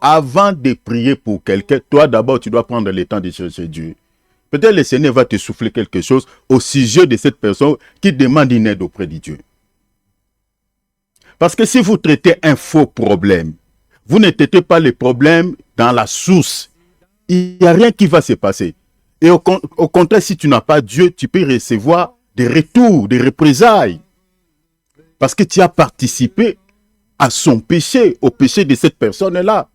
Avant de prier pour quelqu'un, toi d'abord, tu dois prendre le temps de chercher Dieu. Peut-être le Seigneur va te souffler quelque chose au sujet de cette personne qui demande une aide auprès de Dieu. Parce que si vous traitez un faux problème, vous ne traitez pas le problème dans la source. Il n'y a rien qui va se passer. Et au contraire, si tu n'as pas Dieu, tu peux recevoir des retours, des représailles. Parce que tu as participé à son péché, au péché de cette personne-là.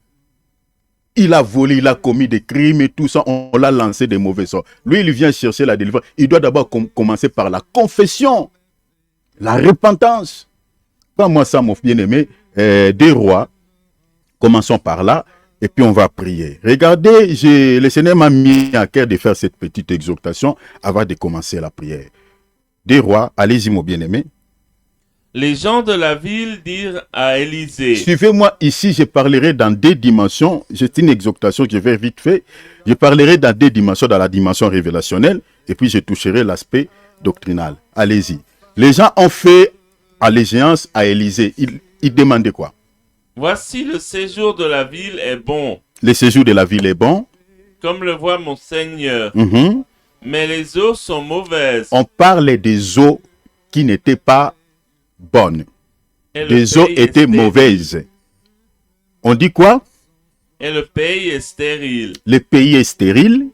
Il a volé, il a commis des crimes et tout ça, on l'a lancé des mauvais sorts. Lui, il vient chercher la délivrance. Il doit d'abord commencer par la confession, la repentance. Pas moi ça, mon bien-aimé, des rois. Commençons par là, et puis on va prier. Regardez, le Seigneur m'a mis à cœur de faire cette petite exhortation avant de commencer la prière. Des rois, allez-y, mon bien-aimé. Les gens de la ville dirent à Élisée. Suivez-moi ici, je parlerai dans deux dimensions. C'est une exhortation que je vais vite faire. Je parlerai dans deux dimensions, dans la dimension révélationnelle, et puis je toucherai l'aspect doctrinal. Allez-y. Les gens ont fait allégeance à Élisée. Ils demandaient quoi? Voici le séjour de la ville est bon. Le séjour de la ville est bon. Comme le voit mon Seigneur. Mais les eaux sont mauvaises. On parle des eaux qui n'étaient pas bonnes. Les eaux étaient mauvaises. On dit quoi? Et le pays est stérile. Le pays est stérile.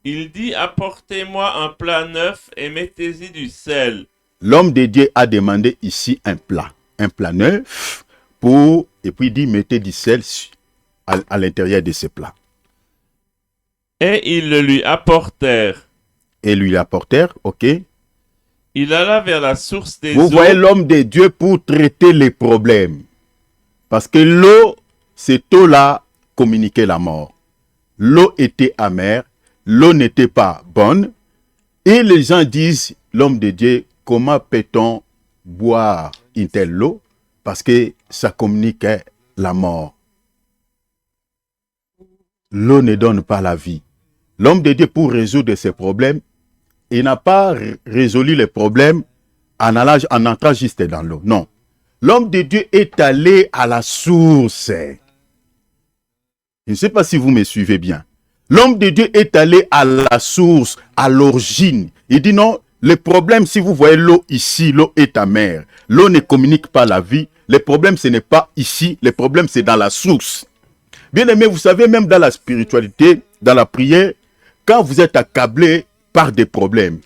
Il dit, apportez-moi un plat neuf et mettez-y du sel. L'homme de Dieu a demandé ici un plat neuf, et puis il dit, mettez du sel à l'intérieur de ce plat. Et ils le lui apportèrent. Et lui apportèrent, ok. Il alla vers la source des eaux. Vous voyez l'homme de Dieu pour traiter les problèmes. Parce que l'eau, cette eau-là communiquait la mort. L'eau était amère, l'eau n'était pas bonne. Et les gens disent, l'homme de Dieu, comment peut-on boire une telle eau? Parce que ça communiquait la mort. L'eau ne donne pas la vie. L'homme de Dieu, pour résoudre ces problèmes, il n'a pas résolu les problèmes en entrant juste dans l'eau. Non. L'homme de Dieu est allé à la source. Je ne sais pas si vous me suivez bien. L'homme de Dieu est allé à la source, à l'origine. Il dit non, le problème, si vous voyez l'eau ici, l'eau est amère. L'eau ne communique pas la vie. Le problème, ce n'est pas ici. Le problème, c'est dans la source. Bien aimé, vous savez, même dans la spiritualité, dans la prière, quand vous êtes accablé par des problèmes,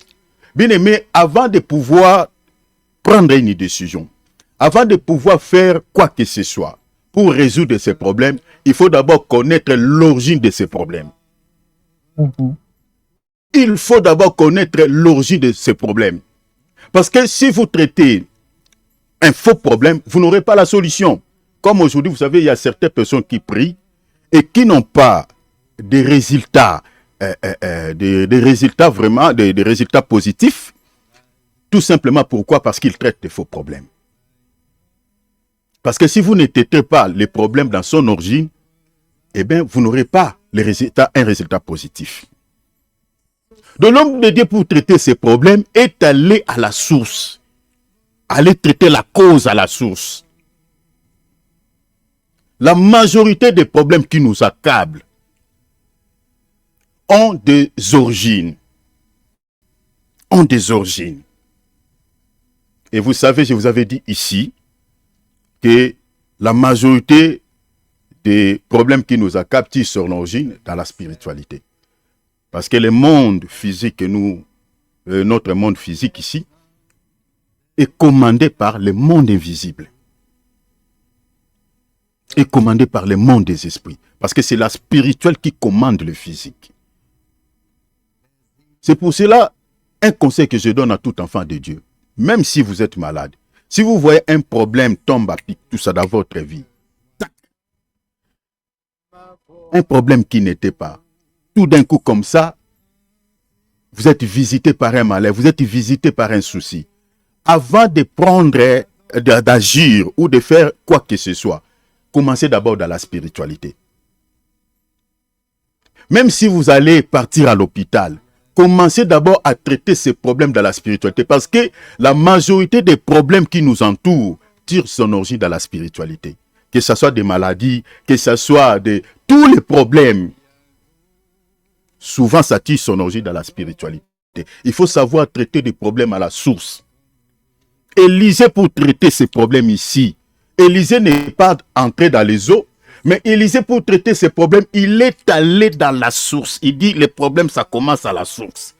bien aimé, avant de pouvoir prendre une décision, avant de pouvoir faire quoi que ce soit pour résoudre ces problèmes, il faut d'abord connaître l'origine de ces problèmes. Il faut d'abord connaître l'origine de ces problèmes. Parce que si vous traitez un faux problème, vous n'aurez pas la solution. Comme aujourd'hui, vous savez, il y a certaines personnes qui prient et qui n'ont pas des résultats, des résultats vraiment, des résultats positifs. Tout simplement pourquoi? Parce qu'ils traitent des faux problèmes. Parce que si vous ne traitez pas les problèmes dans son origine, eh bien, vous n'aurez pas un résultat positif. Donc l'homme de Dieu, pour traiter ces problèmes, est allé à la source. Aller traiter la cause à la source. La majorité des problèmes qui nous accablent ont des origines. Et vous savez, je vous avais dit ici que la majorité des problèmes qui nous accablent tirent sur l'origine dans la spiritualité. Parce que le monde physique notre monde physique ici, est commandé par le monde invisible. Est commandé par le monde des esprits. Parce que c'est la spirituelle qui commande le physique. C'est pour cela, un conseil que je donne à tout enfant de Dieu, même si vous êtes malade, si vous voyez un problème tombe à pic, tout ça dans votre vie, un problème qui n'était pas, tout d'un coup comme ça, vous êtes visité par un malheur, vous êtes visité par un souci. Avant de prendre, d'agir ou de faire quoi que ce soit, commencez d'abord dans la spiritualité. Même si vous allez partir à l'hôpital, commencez d'abord à traiter ces problèmes dans la spiritualité. Parce que la majorité des problèmes qui nous entourent tirent son origine dans la spiritualité. que ce soit des maladies, que ce soit tous les problèmes, souvent ça tire son origine dans la spiritualité. Il faut savoir traiter des problèmes à la source. Élisée, pour traiter ces problèmes ici, Élisée n'est pas entré dans les eaux, mais Élisée, pour traiter ces problèmes, il est allé dans la source. Il dit, les problèmes, ça commence à la source.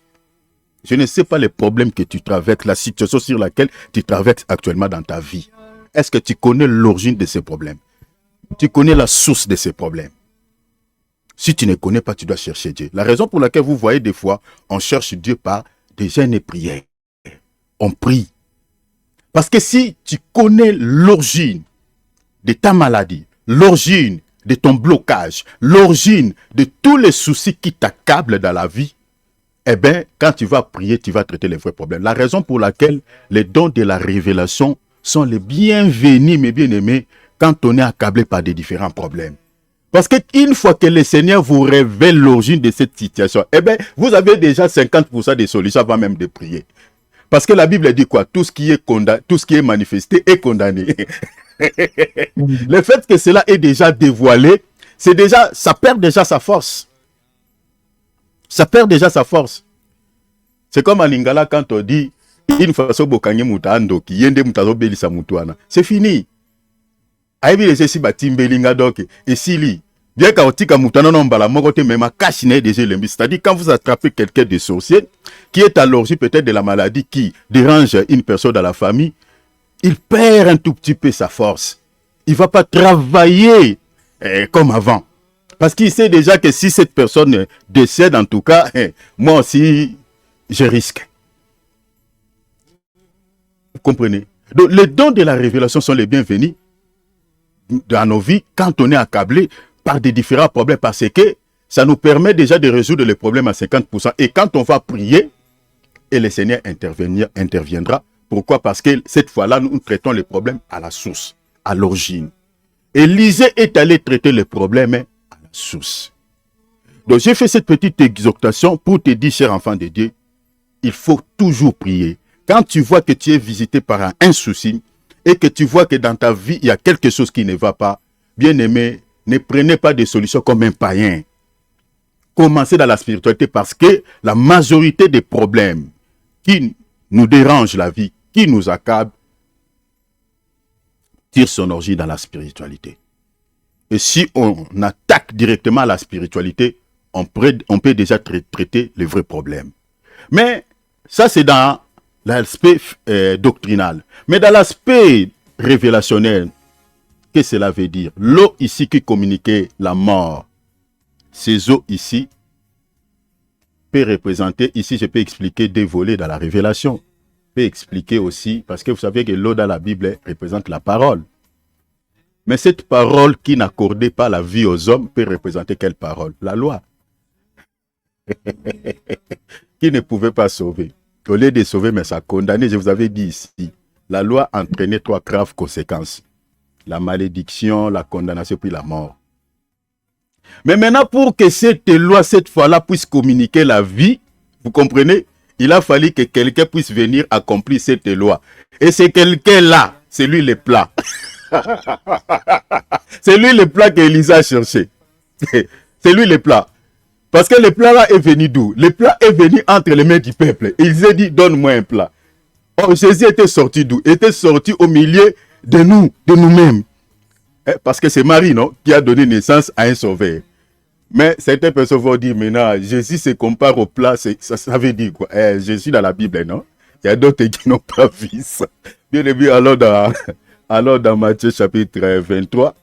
Je ne sais pas les problèmes que tu traverses, la situation sur laquelle tu traverses actuellement dans ta vie. Est-ce que tu connais l'origine de ces problèmes? Tu connais la source de ces problèmes? Si tu ne connais pas, tu dois chercher Dieu. La raison pour laquelle vous voyez des fois, on cherche Dieu par des jeûnes et prières. On prie. Parce que si tu connais l'origine de ta maladie, l'origine de ton blocage, l'origine de tous les soucis qui t'accablent dans la vie, eh bien, quand tu vas prier, tu vas traiter les vrais problèmes. La raison pour laquelle les dons de la révélation sont les bienvenus, mes bien-aimés, quand on est accablé par des différents problèmes. Parce qu'une fois que le Seigneur vous révèle l'origine de cette situation, eh bien, vous avez déjà 50% des solutions avant même de prier. Parce que la Bible dit quoi? Tout ce qui est manifesté est condamné. Le fait que cela est déjà dévoilé, ça perd déjà sa force. Ça perd déjà sa force. C'est comme en Lingala quand on dit une façon bokanye mutando ki yende mutazo belisa mutuana. C'est fini. Aibi les esi batimbelinga donc et sili bien kaotika mutana non bala mokote mema kashine déjà lembi. C'est-à-dire quand vous attrapez quelqu'un de sorcier qui est à l'origine peut-être de la maladie qui dérange une personne dans la famille, il perd un tout petit peu sa force. Il va pas travailler comme avant. Parce qu'il sait déjà que si cette personne décède, en tout cas, moi aussi, je risque. Vous comprenez? Donc, les dons de la révélation sont les bienvenus dans nos vies quand on est accablé par des différents problèmes. Parce que ça nous permet déjà de résoudre les problèmes à 50%. Et quand on va prier, et le Seigneur interviendra. Pourquoi? Parce que cette fois-là, nous traitons les problèmes à la source, à l'origine. Élisée est allé traiter les problèmes source. Donc j'ai fait cette petite exhortation pour te dire, cher enfant de Dieu, il faut toujours prier. Quand tu vois que tu es visité par un souci et que tu vois que dans ta vie, il y a quelque chose qui ne va pas, bien aimé, ne prenez pas des solutions comme un païen. Commencez dans la spiritualité parce que la majorité des problèmes qui nous dérangent la vie, qui nous accablent, tire son origine dans la spiritualité. Et si on attaque directement la spiritualité, on peut déjà traiter les vrais problèmes. Mais ça, c'est dans l'aspect doctrinal. Mais dans l'aspect révélationnel, qu'est-ce que cela veut dire? L'eau ici qui communiquait la mort, ces eaux ici peut représenter, ici je peux expliquer des volets dans la révélation. Je peux expliquer aussi, parce que vous savez que l'eau dans la Bible représente la parole. Mais cette parole qui n'accordait pas la vie aux hommes peut représenter quelle parole? La loi. Qui ne pouvait pas sauver. Au lieu de sauver, mais ça condamnait. Je vous avais dit ici, la loi entraînait 3 graves conséquences. La malédiction, la condamnation, puis la mort. Mais maintenant, pour que cette loi, cette fois-là, puisse communiquer la vie, vous comprenez? Il a fallu que quelqu'un puisse venir accomplir cette loi. Et c'est quelqu'un-là, c'est lui le plat. C'est lui le plat qu'Élisée a cherché. C'est lui le plat. Parce que le plat là est venu d'où? Le plat est venu entre les mains du peuple. Il a dit, donne-moi un plat. Oh, Jésus était sorti d'où? Il était sorti au milieu de nous, de nous-mêmes. Parce que c'est Marie, non, qui a donné naissance à un sauveur. Mais certaines personnes vont dire, maintenant, Jésus se compare au plat, ça veut dire quoi? Jésus dans la Bible, non? Il y a d'autres qui n'ont pas vu ça. Bien aimé, alors dans Matthieu chapitre 23,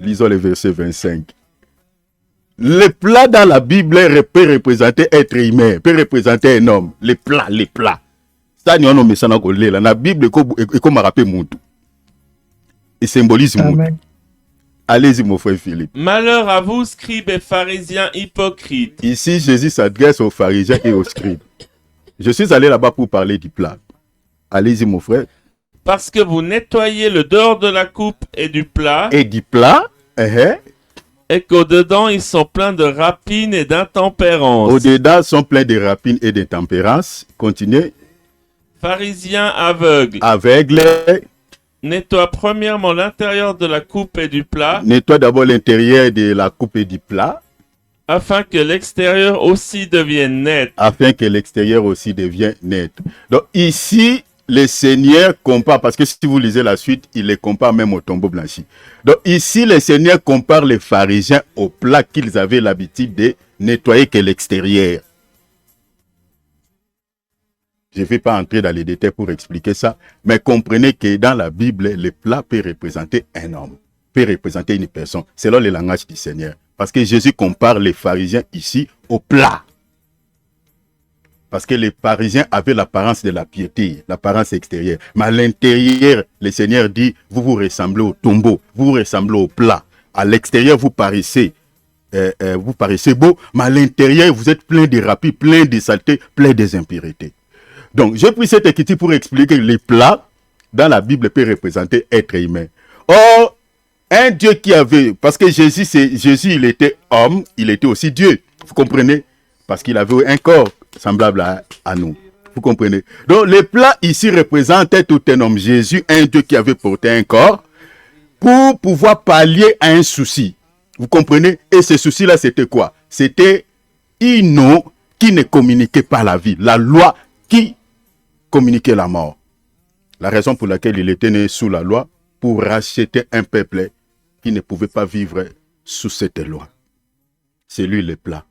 lisons le verset 25. Le plat dans la Bible peut représenter être humain, peut représenter un homme. Les plats. Ça, nous avons mis ça dans la Bible, et comme rappelle Moutou. Il symbolise Moutou. Allez-y, mon frère Philippe. Malheur à vous, scribes et pharisiens hypocrites. Ici, Jésus s'adresse aux pharisiens et aux scribes. Je suis allé là-bas pour parler du plat. Allez-y, mon frère. Parce que vous nettoyez le dehors de la coupe et du plat. Et du plat, et qu'au-dedans, ils sont pleins de rapines et d'intempérance. Au-dedans, ils sont pleins de rapines et d'intempérance. Continuez. Pharisiens aveugles. Aveugles. nettoie premièrement l'intérieur de la coupe et du plat, Nettoie d'abord l'intérieur de la coupe et du plat, afin que l'extérieur aussi devienne net. afin que l'extérieur aussi devienne net. Donc ici, le Seigneur compare, parce que si vous lisez la suite, il les compare même au tombeau blanchi. Donc ici, le Seigneur compare les pharisiens au plat qu'ils avaient l'habitude de nettoyer que l'extérieur. Je ne vais pas entrer dans les détails pour expliquer ça, mais comprenez que dans la Bible, le plat peut représenter un homme, peut représenter une personne, selon le langage du Seigneur. Parce que Jésus compare les pharisiens ici au plat. Parce que les pharisiens avaient l'apparence de la piété, l'apparence extérieure. Mais à l'intérieur, le Seigneur dit, vous vous ressemblez au tombeau, vous vous ressemblez au plat. À l'extérieur, vous paraissez beau, mais à l'intérieur, vous êtes plein de rapides, plein de saletés, plein des impuretés. Donc, j'ai pris cette écriture pour expliquer que les plats, dans la Bible, peuvent représenter être humain. Or, un Dieu qui avait, parce que Jésus, il était homme, il était aussi Dieu. Vous comprenez? Parce qu'il avait un corps semblable à nous. Vous comprenez? Donc, les plats ici représentent tout un homme. Jésus, un Dieu qui avait porté un corps, pour pouvoir pallier à un souci. Vous comprenez? Et ce souci-là, c'était quoi? C'était une eau qui ne communiquait pas la vie. La loi qui communiquait la mort. La raison pour laquelle il était né sous la loi, pour racheter un peuple qui ne pouvait pas vivre sous cette loi. C'est lui le plat.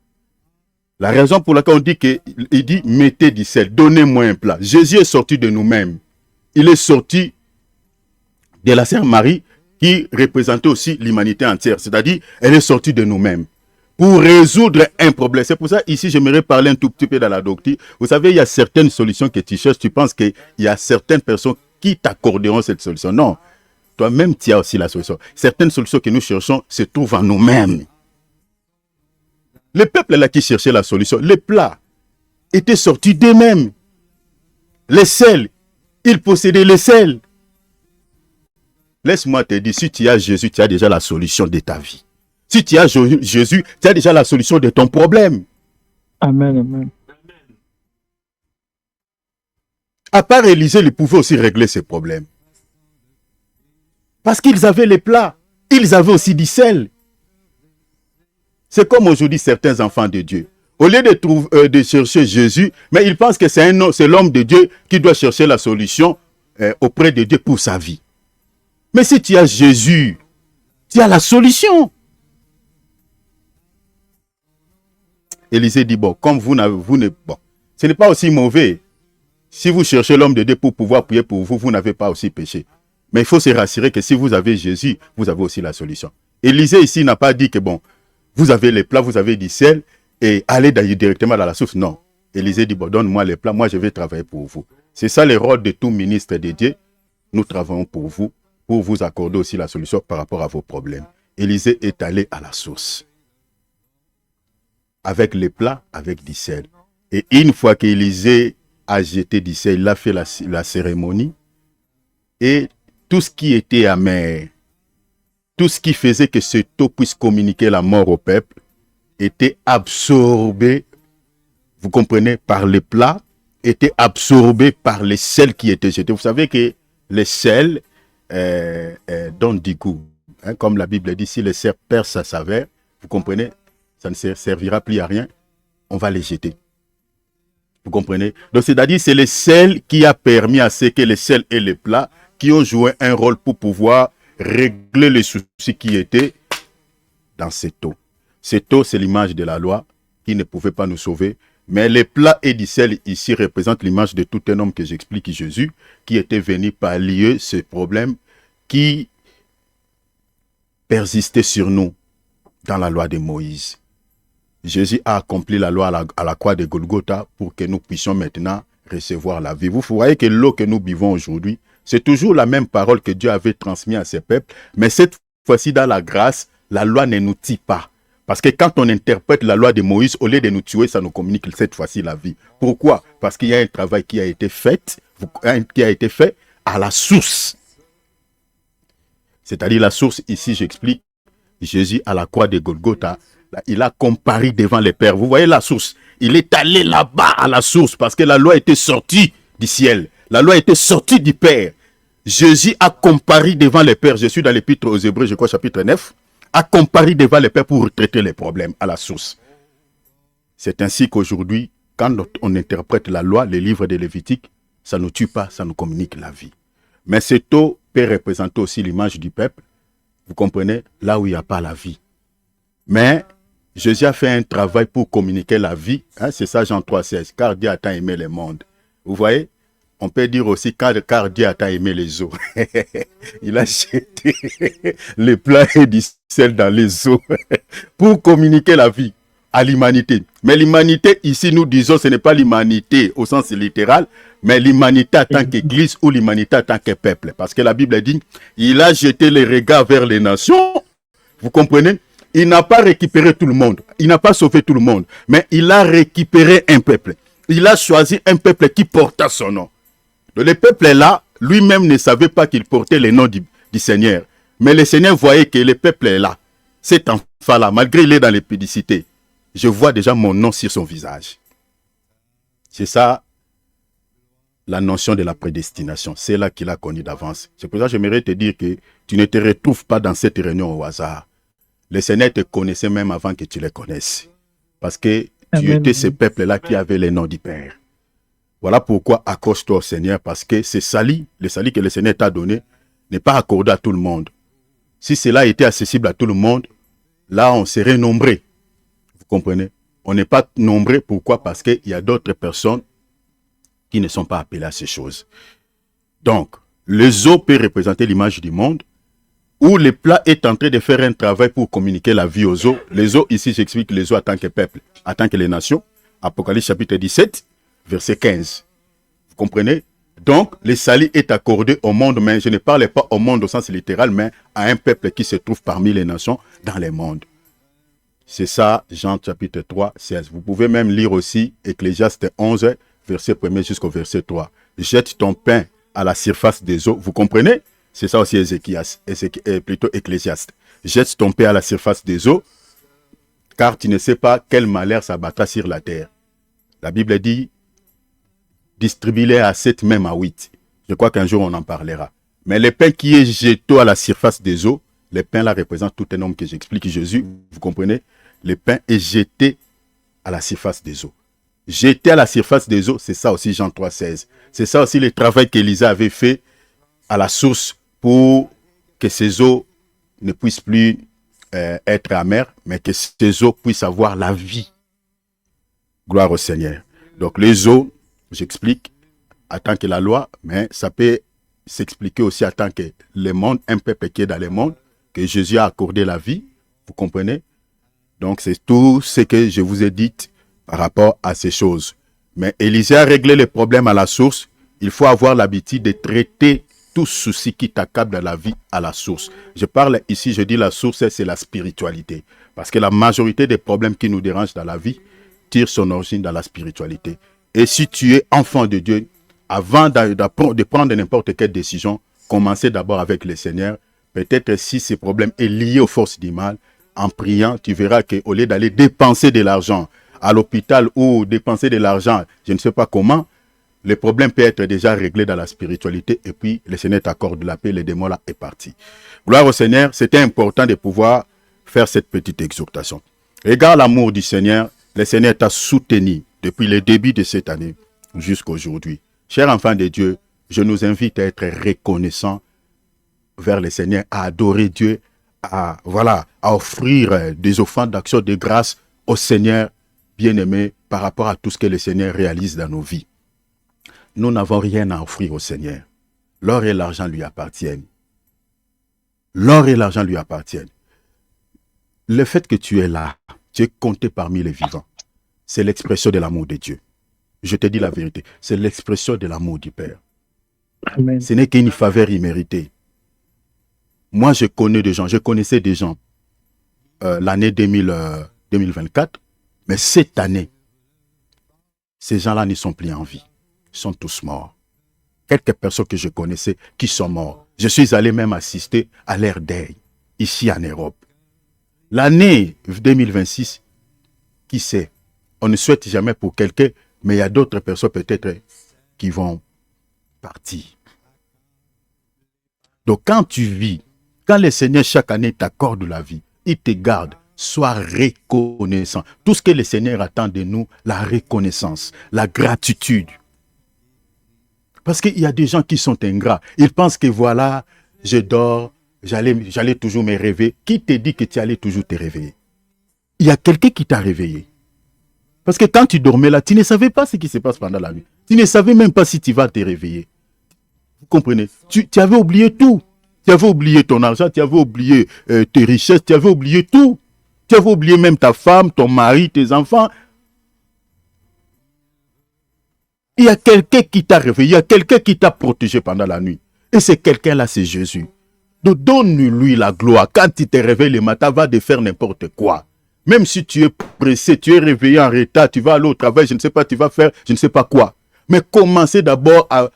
La raison pour laquelle on dit qu'il dit mettez du sel, donnez-moi un plat. Jésus est sorti de nous-mêmes. Il est sorti de la Sœur Marie qui représentait aussi l'humanité entière. C'est-à-dire, elle est sortie de nous-mêmes pour résoudre un problème. C'est pour ça, ici, j'aimerais parler un tout petit peu dans la doctrine. Vous savez, il y a certaines solutions que tu cherches. Tu penses qu'il y a certaines personnes qui t'accorderont cette solution. Non. Toi-même, tu as aussi la solution. Certaines solutions que nous cherchons se trouvent en nous-mêmes. Le peuple là qui cherchait la solution, les plats étaient sortis d'eux-mêmes. Les sels, ils possédaient les sels. Laisse-moi te dire, si tu as Jésus, tu as déjà la solution de ta vie. Si tu as Jésus, tu as déjà la solution de ton problème. Amen, amen. À part Élisée, ils pouvaient aussi régler ces problèmes. Parce qu'ils avaient les plats. Ils avaient aussi du sel. C'est comme aujourd'hui certains enfants de Dieu. Au lieu de chercher Jésus, mais ils pensent que c'est l'homme de Dieu qui doit chercher la solution auprès de Dieu pour sa vie. Mais si tu as Jésus, tu as la solution. Élisée dit, bon, comme vous ne... Bon, ce n'est pas aussi mauvais. Si vous cherchez l'homme de Dieu pour pouvoir prier pour vous, vous n'avez pas aussi péché. Mais il faut se rassurer que si vous avez Jésus, vous avez aussi la solution. Élisée ici n'a pas dit que, bon, vous avez les plats, vous avez du sel, et allez directement dans la source. Non. Élisée dit, bon, donne-moi les plats, moi je vais travailler pour vous. C'est ça le rôle de tout ministre de Dieu. Nous travaillons pour vous accorder aussi la solution par rapport à vos problèmes. Élisée est allé à la source. Avec les plats, avec du sel. Et une fois qu'Élisée a jeté du sel, il a fait la cérémonie. Et tout ce qui était amer, tout ce qui faisait que cette eau puisse communiquer la mort au peuple, était absorbé, vous comprenez, par les plats, était absorbé par les sels qui étaient jetés. Vous savez que les sels donnent du goût. Hein, comme la Bible dit, si le sel perd sa saveur, vous comprenez, ça ne servira plus à rien, on va les jeter. Vous comprenez? Donc, c'est-à-dire, c'est le sel qui a permis à ce que les sels et les plats qui ont joué un rôle pour pouvoir régler les soucis qui étaient dans cette eau. Cette eau, c'est l'image de la loi qui ne pouvait pas nous sauver. Mais les plats et du sel ici représentent l'image de tout un homme que j'explique, Jésus, qui était venu pallier ce problème qui persistait sur nous dans la loi de Moïse. Jésus a accompli la loi à la croix de Golgotha pour que nous puissions maintenant recevoir la vie. Vous voyez que l'eau que nous buvons aujourd'hui, c'est toujours la même parole que Dieu avait transmise à ses peuples, mais cette fois-ci, dans la grâce, la loi ne nous tue pas. Parce que quand on interprète la loi de Moïse, au lieu de nous tuer, ça nous communique cette fois-ci la vie. Pourquoi? Parce qu'il y a un travail qui a été fait à la source. C'est-à-dire la source, ici j'explique, Jésus à la croix de Golgotha, il a comparé devant les pères. Vous voyez la source? Il est allé là-bas à la source parce que la loi était sortie du ciel. La loi était sortie du Père. Jésus a comparé devant les pères, je suis dans l'épître aux Hébreux, je crois chapitre 9, a comparé devant les pères pour traiter les problèmes à la source. C'est ainsi qu'aujourd'hui, quand on interprète la loi, les livres de Lévitique, ça ne tue pas, ça nous communique la vie. Mais cette eau peut représenter aussi l'image du peuple, vous comprenez, là où il n'y a pas la vie. Mais Jésus a fait un travail pour communiquer la vie, hein, c'est ça Jean 3,16, car Dieu a tant aimé le monde. Vous voyez, on peut dire aussi car Dieu a tant aimé les eaux. Il a jeté les plats et du sel dans les eaux pour communiquer la vie à l'humanité. Mais l'humanité, ici, nous disons, ce n'est pas l'humanité au sens littéral, mais l'humanité en tant qu'église ou l'humanité en tant que peuple. Parce que la Bible dit, il a jeté les regards vers les nations. Vous comprenez? Il n'a pas récupéré tout le monde. Il n'a pas sauvé tout le monde. Mais il a récupéré un peuple. Il a choisi un peuple qui porta son nom. Le peuple est là, lui-même ne savait pas qu'il portait le nom du Seigneur. Mais le Seigneur voyait que le peuple est là. Cet enfant-là, malgré il est dans l'épidicité, je vois déjà mon nom sur son visage. C'est ça, la notion de la prédestination. C'est là qu'il a connu d'avance. C'est pour ça que j'aimerais te dire que tu ne te retrouves pas dans cette réunion au hasard. Le Seigneur te connaissait même avant que tu le connaisses. Parce que tu étais ce peuple-là qui avait le nom du Père. Voilà pourquoi accroche-toi au Seigneur, parce que ce salut, le salut que le Seigneur t'a donné, n'est pas accordé à tout le monde. Si cela était accessible à tout le monde, là on serait nombreux. Vous comprenez? On n'est pas nombreux, pourquoi? Parce qu'il y a d'autres personnes qui ne sont pas appelées à ces choses. Donc, les eaux peuvent représenter l'image du monde, où le plat est en train de faire un travail pour communiquer la vie aux eaux. Les eaux, ici j'explique les eaux en tant que peuple, en tant que les nations. Apocalypse chapitre 17. Verset 15. Vous comprenez? Donc, le salut est accordé au monde, mais je ne parle pas au monde au sens littéral, mais à un peuple qui se trouve parmi les nations dans le monde. C'est ça, Jean chapitre 3, 16. Vous pouvez même lire aussi Ecclésiaste 11, verset 1 jusqu'au verset 3. Jette ton pain à la surface des eaux. Vous comprenez? C'est ça aussi plutôt Ecclésiaste. Jette ton pain à la surface des eaux, car tu ne sais pas quel malheur s'abattra sur la terre. La Bible dit, distribue-les à 7, même à 8. Je crois qu'un jour on en parlera. Mais le pain qui est jeté à la surface des eaux, le pain là représente tout un homme que j'explique Jésus, vous comprenez? Le pain est jeté à la surface des eaux. Jeté à la surface des eaux, c'est ça aussi Jean 3,16. C'est ça aussi le travail qu'Élisa avait fait à la source pour que ces eaux ne puissent plus être amères, mais que ces eaux puissent avoir la vie. Gloire au Seigneur. Donc les eaux, j'explique en tant que la loi, mais ça peut s'expliquer aussi en tant que le monde, un peuple qui est dans le monde, que Jésus a accordé la vie, vous comprenez? Donc c'est tout ce que je vous ai dit par rapport à ces choses. Mais Élisée a réglé les problèmes à la source. Il faut avoir l'habitude de traiter tout souci qui t'accable dans la vie à la source. Je parle ici, je dis la source, c'est la spiritualité. Parce que la majorité des problèmes qui nous dérangent dans la vie tire son origine dans la spiritualité. Et si tu es enfant de Dieu, avant de prendre n'importe quelle décision, commencez d'abord avec le Seigneur. Peut-être si ce problème est lié aux forces du mal, en priant, tu verras qu'au lieu d'aller dépenser de l'argent à l'hôpital ou dépenser de l'argent, je ne sais pas comment, le problème peut être déjà réglé dans la spiritualité et puis le Seigneur t'accorde la paix, le démon là est parti. Gloire au Seigneur, c'était important de pouvoir faire cette petite exhortation. Regarde l'amour du Seigneur, le Seigneur t'a soutenu depuis le début de cette année jusqu'à aujourd'hui. Chers enfants de Dieu, je nous invite à être reconnaissants vers le Seigneur, à adorer Dieu, à offrir des offrandes d'action de grâce au Seigneur bien-aimé par rapport à tout ce que le Seigneur réalise dans nos vies. Nous n'avons rien à offrir au Seigneur. L'or et l'argent lui appartiennent. L'or et l'argent lui appartiennent. Le fait que tu es là, tu es compté parmi les vivants, c'est l'expression de l'amour de Dieu. Je te dis la vérité, c'est l'expression de l'amour du Père. Amen. Ce n'est qu'une faveur imméritée. Moi, je connaissais des gens l'année 2024, mais cette année, ces gens-là ne sont plus en vie. Ils sont tous morts. Quelques personnes que je connaissais qui sont morts. Je suis allé même assister à leur deuil, ici en Europe. L'année 2026, qui sait? On ne souhaite jamais pour quelqu'un, mais il y a d'autres personnes peut-être qui vont partir. Donc quand tu vis, quand le Seigneur chaque année t'accorde la vie, il te garde, sois reconnaissant. Tout ce que le Seigneur attend de nous, la reconnaissance, la gratitude. Parce qu'il y a des gens qui sont ingrats. Ils pensent que voilà, je dors, j'allais toujours me réveiller. Qui te dit que tu allais toujours te réveiller? Il y a quelqu'un qui t'a réveillé. Parce que quand tu dormais là, tu ne savais pas ce qui se passe pendant la nuit. Tu ne savais même pas si tu vas te réveiller. Vous comprenez? Tu avais oublié tout. Tu avais oublié ton argent, tu avais oublié tes richesses, tu avais oublié tout. Tu avais oublié même ta femme, ton mari, tes enfants. Il y a quelqu'un qui t'a réveillé, il y a quelqu'un qui t'a protégé pendant la nuit. Et ce quelqu'un-là, c'est Jésus. Donc donne-lui la gloire. Quand tu te réveilles le matin, va de faire n'importe quoi. Même si tu es pressé, tu es réveillé en retard, tu vas aller au travail, je ne sais pas, tu vas faire je ne sais pas quoi. Mais commencez d'abord à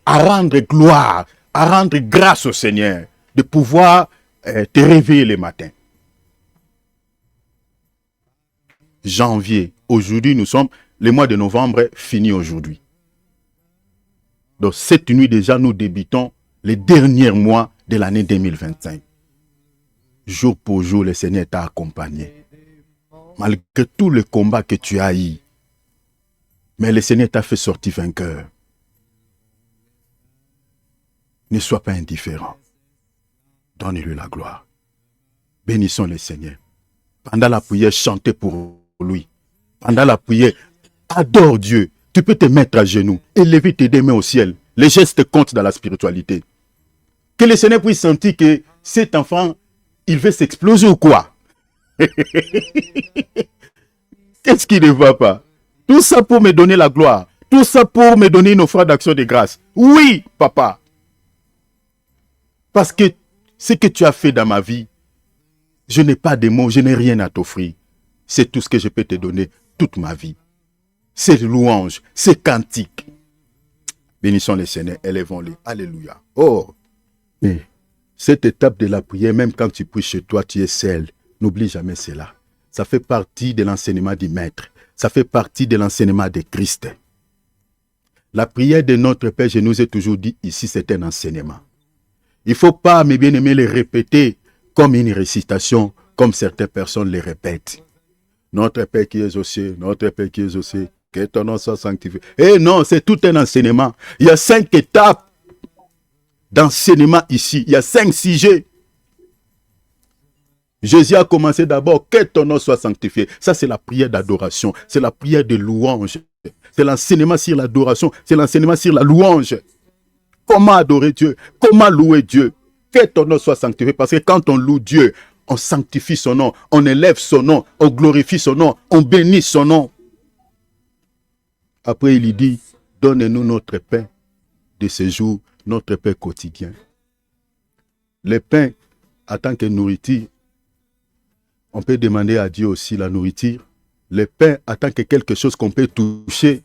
rendre gloire, à rendre grâce au Seigneur, de pouvoir te réveiller le matin. Janvier, aujourd'hui nous sommes, le mois de novembre fini aujourd'hui. Donc cette nuit déjà, nous débutons les derniers mois de l'année 2025. Jour pour jour, le Seigneur t'a accompagné. Malgré tout le combat que tu as eu, mais le Seigneur t'a fait sortir vainqueur. Ne sois pas indifférent. Donne-lui la gloire. Bénissons le Seigneur. Pendant la prière, chantez pour lui. Pendant la prière, adore Dieu. Tu peux te mettre à genoux, élever tes deux mains au ciel. Les gestes comptent dans la spiritualité. Que le Seigneur puisse sentir que cet enfant, il veut s'exploser ou quoi? Qu'est-ce qui ne va pas? Tout ça pour me donner la gloire. Tout ça pour me donner une offrande d'action de grâce. Oui, papa. Parce que ce que tu as fait dans ma vie, je n'ai pas de mots, je n'ai rien à t'offrir. C'est tout ce que je peux te donner toute ma vie. C'est louange, c'est cantique. Bénissons le Seigneur, élevons-le. Alléluia. Oh, mais cette étape de la prière, même quand tu pries chez toi, tu es seul. N'oublie jamais cela. Ça fait partie de l'enseignement du Maître. Ça fait partie de l'enseignement de Christ. La prière de notre Père, je nous ai toujours dit ici, c'est un enseignement. Il ne faut pas, mes bien-aimés, le répéter comme une récitation, comme certaines personnes le répètent. Notre Père qui est aux cieux, notre Père qui est aux cieux, que ton nom soit sanctifié. Eh non, c'est tout un enseignement. Il y a 5 étapes d'enseignement ici. Il y a 5 sujets. Jésus a commencé d'abord, que ton nom soit sanctifié. Ça, c'est la prière d'adoration. C'est la prière de louange. C'est l'enseignement sur l'adoration. C'est l'enseignement sur la louange. Comment adorer Dieu? Comment louer Dieu? Que ton nom soit sanctifié. Parce que quand on loue Dieu, on sanctifie son nom, on élève son nom, on glorifie son nom, on bénit son nom. Après, il dit, donne-nous notre pain de ce jour, notre pain quotidien. Le pain, en tant que nourriture, on peut demander à Dieu aussi la nourriture. Le pain, en tant que quelque chose qu'on peut toucher,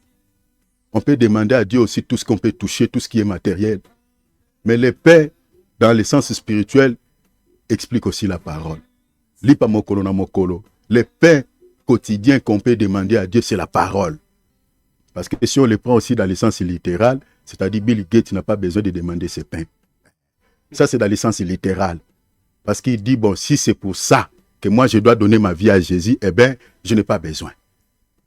on peut demander à Dieu aussi tout ce qu'on peut toucher, tout ce qui est matériel. Mais le pain, dans le sens spirituel, explique aussi la parole. Lipa mokolo na mokolo. Le pain quotidien qu'on peut demander à Dieu, c'est la parole. Parce que si on le prend aussi dans le sens littéral, c'est-à-dire Bill Gates n'a pas besoin de demander ses pains. Ça, c'est dans le sens littéral. Parce qu'il dit, bon, si c'est pour ça que moi je dois donner ma vie à Jésus, eh bien, je n'ai pas besoin.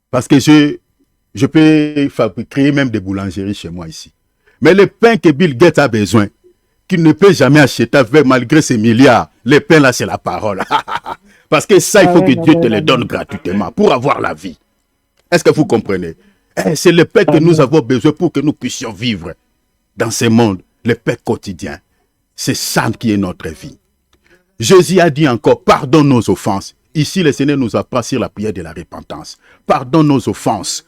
Parce que je peux créer même des boulangeries chez moi ici. Mais le pain que Bill Gates a besoin, qu'il ne peut jamais acheter avec malgré ses milliards, le pain là, c'est la parole. Parce que ça, il faut que Dieu te le donne gratuitement pour avoir la vie. Est-ce que vous comprenez? C'est le pain que nous avons besoin pour que nous puissions vivre dans ce monde, le pain quotidien. C'est ça qui est notre vie. Jésus a dit encore, pardonne nos offenses. Ici, le Seigneur nous apprend sur la prière de la repentance. Pardonne nos offenses,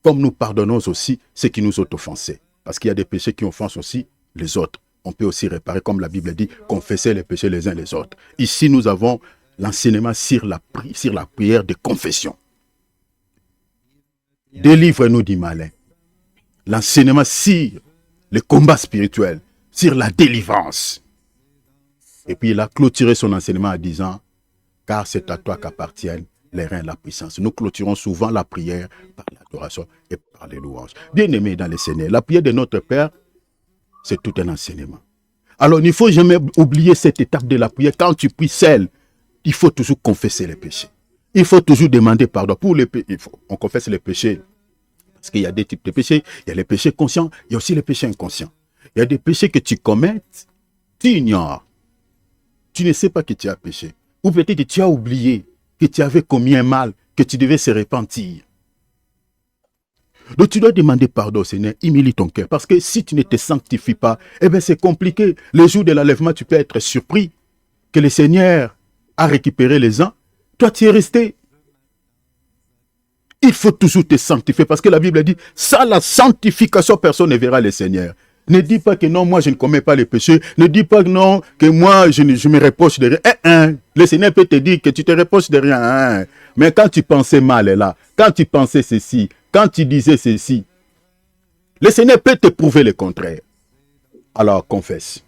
comme nous pardonnons aussi ceux qui nous ont offensés. Parce qu'il y a des péchés qui offensent aussi les autres. On peut aussi réparer, comme la Bible dit, confesser les péchés les uns les autres. Ici, nous avons l'enseignement sur la prière de confession. Délivre-nous du malin. L'enseignement sur le combat spirituel, sur la délivrance. Et puis il a clôturé son enseignement en disant, car c'est à toi qu'appartiennent les reins de la puissance. Nous clôturons souvent la prière par l'adoration et par les louanges. Bien-aimés dans le Seigneur, la prière de notre Père, c'est tout un enseignement. Alors, il ne faut jamais oublier cette étape de la prière. Quand tu pries seul, il faut toujours confesser les péchés. Il faut toujours demander pardon. Pour les péchés, on confesse les péchés. Parce qu'il y a des types de péchés. Il y a les péchés conscients, il y a aussi les péchés inconscients. Il y a des péchés que tu commets, tu ignores. Tu ne sais pas que tu as péché. Ou peut-être que tu as oublié que tu avais commis un mal, que tu devais se repentir. Donc tu dois demander pardon au Seigneur, humilie ton cœur. Parce que si tu ne te sanctifies pas, eh bien c'est compliqué. Le jour de l'enlèvement, tu peux être surpris que le Seigneur a récupéré les uns. Toi, tu es resté. Il faut toujours te sanctifier parce que la Bible dit, sans la sanctification, personne ne verra le Seigneur. Ne dis pas que non, moi je ne commets pas les péchés. Ne dis pas que non, que moi je me reproche de rien. Le Seigneur peut te dire que tu te reproches de rien. Mais quand tu pensais mal là, quand tu pensais ceci, quand tu disais ceci, le Seigneur peut te prouver le contraire. Alors confesse,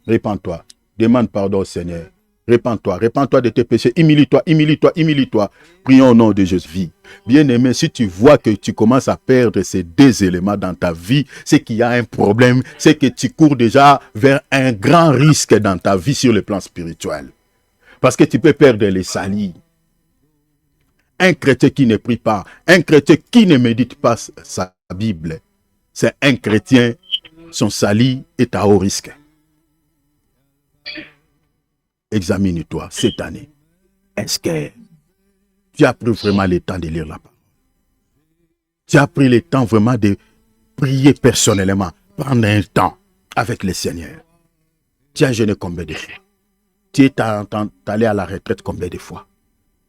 répands-toi, demande pardon au Seigneur. Répands-toi de tes péchés, humilie-toi. Prions au nom de Jésus. Bien-aimé, si tu vois que tu commences à perdre ces deux éléments dans ta vie, c'est qu'il y a un problème, c'est que tu cours déjà vers un grand risque dans ta vie sur le plan spirituel. Parce que tu peux perdre les salis. Un chrétien qui ne prie pas, un chrétien qui ne médite pas sa Bible, c'est un chrétien, son salut est à haut risque. Examine-toi cette année. Est-ce que tu as pris vraiment le temps de lire la parole? Tu as pris le temps vraiment de prier personnellement, prendre un temps avec le Seigneur. Tu as jeûné combien de fois? Tu es allé à la retraite combien de fois?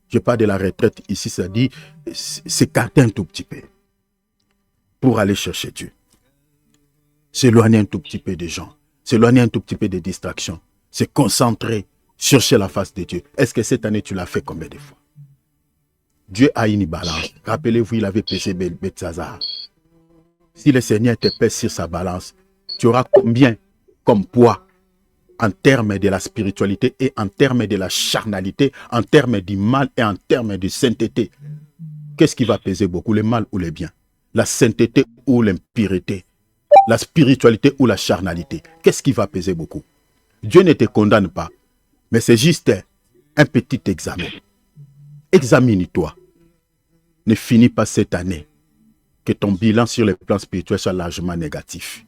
Je parle de la retraite ici, ça dit s'écarter un tout petit peu pour aller chercher Dieu. S'éloigner un tout petit peu des gens, s'éloigner un tout petit peu des distractions, se concentrer, chercher la face de Dieu. Est-ce que cette année tu l'as fait combien de fois? Dieu a une balance. Rappelez-vous, il avait pesé Belshazzar. Si le Seigneur te pèse sur sa balance, tu auras combien comme poids en termes de la spiritualité et en termes de la charnalité, en termes du mal et en termes de sainteté? Qu'est-ce qui va peser beaucoup, le mal ou le bien? La sainteté ou l'impureté? La spiritualité ou la charnalité? Qu'est-ce qui va peser beaucoup? Dieu ne te condamne pas, mais c'est juste un petit examen. Examine-toi. Ne finis pas cette année que ton bilan sur le plan spirituel soit largement négatif.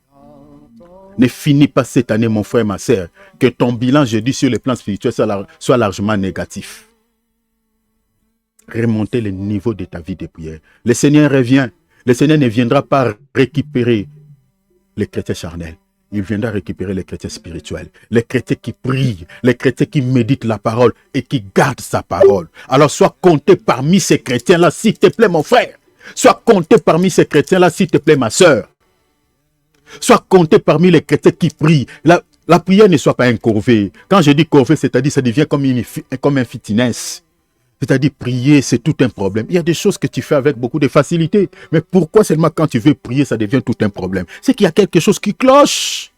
Ne finis pas cette année, mon frère, ma soeur, que ton bilan, je dis, sur le plan spirituel soit largement négatif. Remonter le niveau de ta vie de prière. Le Seigneur revient. Le Seigneur ne viendra pas récupérer les chrétiens charnels. Il viendra récupérer les chrétiens spirituels, les chrétiens qui prient, les chrétiens qui méditent la parole et qui gardent sa parole. Alors sois compté parmi ces chrétiens-là, s'il te plaît, mon frère. Sois compté parmi ces chrétiens-là, s'il te plaît, ma soeur. Sois compté parmi les chrétiens qui prient. La prière ne soit pas un corvée. Quand je dis corvée, c'est-à-dire ça devient comme un fitness. C'est-à-dire prier, c'est tout un problème. Il y a des choses que tu fais avec beaucoup de facilité. Mais pourquoi seulement quand tu veux prier, ça devient tout un problème? C'est qu'il y a quelque chose qui cloche.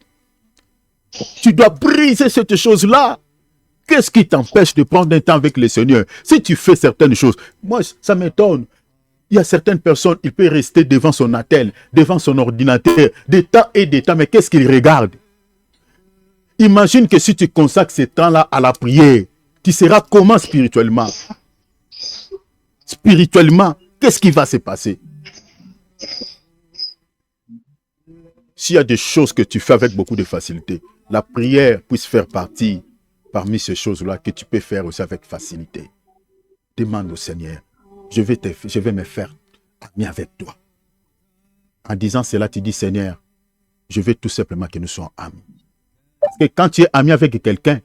Tu dois briser cette chose-là. Qu'est-ce qui t'empêche de prendre un temps avec le Seigneur? Si tu fais certaines choses, moi, ça m'étonne. Il y a certaines personnes, il peut rester devant son attel, devant son ordinateur, des temps et des temps, mais qu'est-ce qu'il regarde? Imagine que si tu consacres ce temps-là à la prière, tu seras comment spirituellement? Spirituellement, qu'est-ce qui va se passer? S'il y a des choses que tu fais avec beaucoup de facilité, la prière puisse faire partie parmi ces choses-là que tu peux faire aussi avec facilité. Demande au Seigneur, je vais me faire ami avec toi. En disant cela, tu dis, Seigneur, je veux tout simplement que nous soyons amis. Parce que quand tu es ami avec quelqu'un,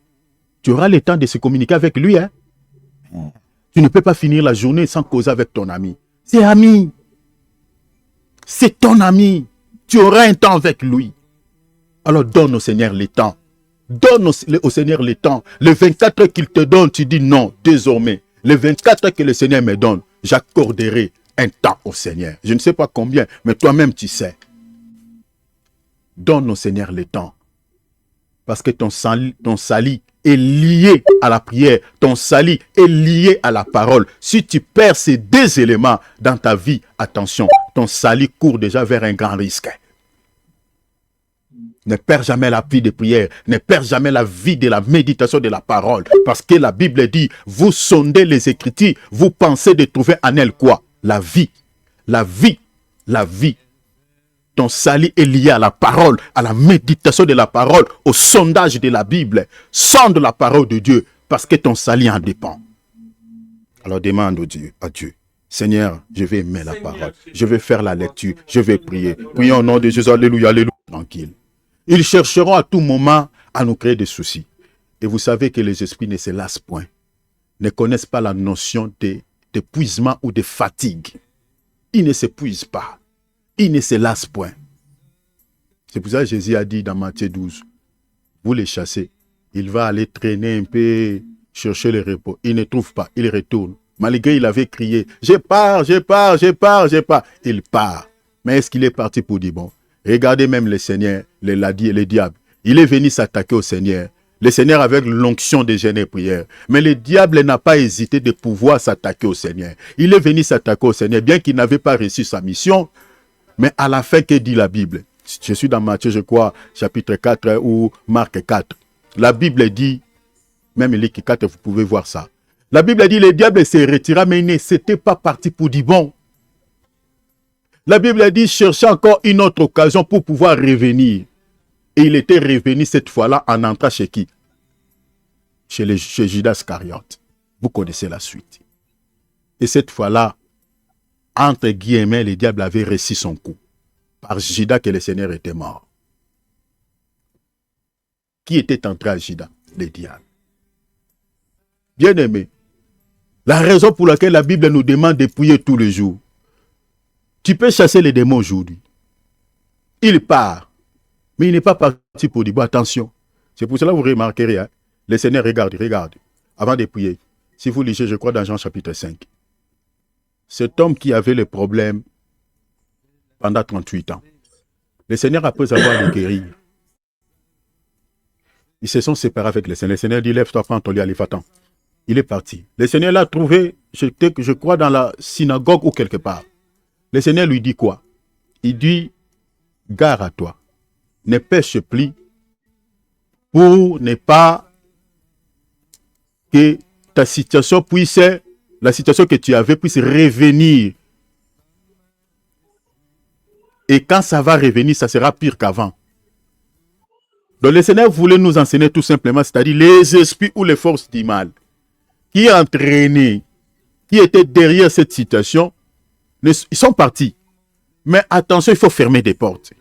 tu auras le temps de se communiquer avec lui. Hein? Tu ne peux pas finir la journée sans causer avec ton ami. C'est ami. C'est ton ami. Tu auras un temps avec lui. Alors donne au Seigneur le temps. Donne au Seigneur le temps. Les 24 heures qu'il te donne, tu dis non, désormais. Les 24 heures que le Seigneur me donne, j'accorderai un temps au Seigneur. Je ne sais pas combien, mais toi-même tu sais. Donne au Seigneur le temps. Parce que ton salut est lié à la prière. Ton salut est lié à la parole. Si tu perds ces deux éléments dans ta vie, attention, ton salut court déjà vers un grand risque. Ne perds jamais la vie de prière. Ne perds jamais la vie de la méditation de la parole. Parce que la Bible dit, vous sondez les Écritures, vous pensez de trouver en elles quoi? La vie. La vie. La vie. Ton salut est lié à la parole, à la méditation de la parole, au sondage de la Bible. Sonde la parole de Dieu, parce que ton salut en dépend. Alors demande à Dieu. Seigneur, je vais aimer la parole. Je vais faire la lecture. Je vais prier. Prions au nom de Jésus. Alléluia, alléluia. Tranquille. Ils chercheront à tout moment à nous créer des soucis. Et vous savez que les esprits ne se lassent point. Ne connaissent pas la notion d'épuisement ou de fatigue. Ils ne s'épuisent pas. Ils ne se lassent point. C'est pour ça que Jésus a dit dans Matthieu 12, vous les chassez. Il va aller traîner un peu, chercher le repos. Il ne trouve pas. Il retourne. Malgré il avait crié, je pars, je pars, je pars, je pars. Il part. Mais est-ce qu'il est parti pour dire bon? Regardez même le Seigneur, le diable. Il est venu s'attaquer au Seigneur. Le Seigneur avec l'onction de jeûne et prière. Mais le diable n'a pas hésité de pouvoir s'attaquer au Seigneur. Il est venu s'attaquer au Seigneur, bien qu'il n'avait pas reçu sa mission. Mais à la fin, que dit la Bible? Je suis dans Matthieu, je crois, chapitre 4 ou Marc 4. La Bible dit, même Luc 4, vous pouvez voir ça. La Bible dit, le diable s'est retiré, mais il ne s'était pas parti pour dire bon. La Bible dit, chercher encore une autre occasion pour pouvoir revenir. Et il était revenu cette fois-là en entrant chez qui? Chez Judas Iscariote. Vous connaissez la suite. Et cette fois-là, entre guillemets, le diable avait reçu son coup. Par Judas que le Seigneur était mort. Qui était entré à Judas? Le diable. Bien-aimé, la raison pour laquelle la Bible nous demande de prier tous les jours. Tu peux chasser les démons aujourd'hui. Il part. Mais il n'est pas parti pour dire, bon, attention. C'est pour cela que vous remarquerez, hein, le Seigneur regarde, avant de prier. Si vous lisez, je crois, dans Jean chapitre 5. Cet homme qui avait le problème pendant 38 ans. Le Seigneur, après avoir le guéri, ils se sont séparés avec le Seigneur. Le Seigneur dit, lève-toi, prends ton lit, allez, va-t'en. Il est parti. Le Seigneur l'a trouvé, je crois, dans la synagogue ou quelque part. Le Seigneur lui dit quoi? Il dit, gare à toi. Ne pêche plus pour ne pas que ta situation puisse, la situation que tu avais puisse revenir. Et quand ça va revenir, ça sera pire qu'avant. Donc le Seigneur voulait nous enseigner tout simplement, c'est-à-dire les esprits ou les forces du mal qui entraînaient, qui étaient derrière cette situation, ils sont partis. Mais attention, il faut fermer des portes.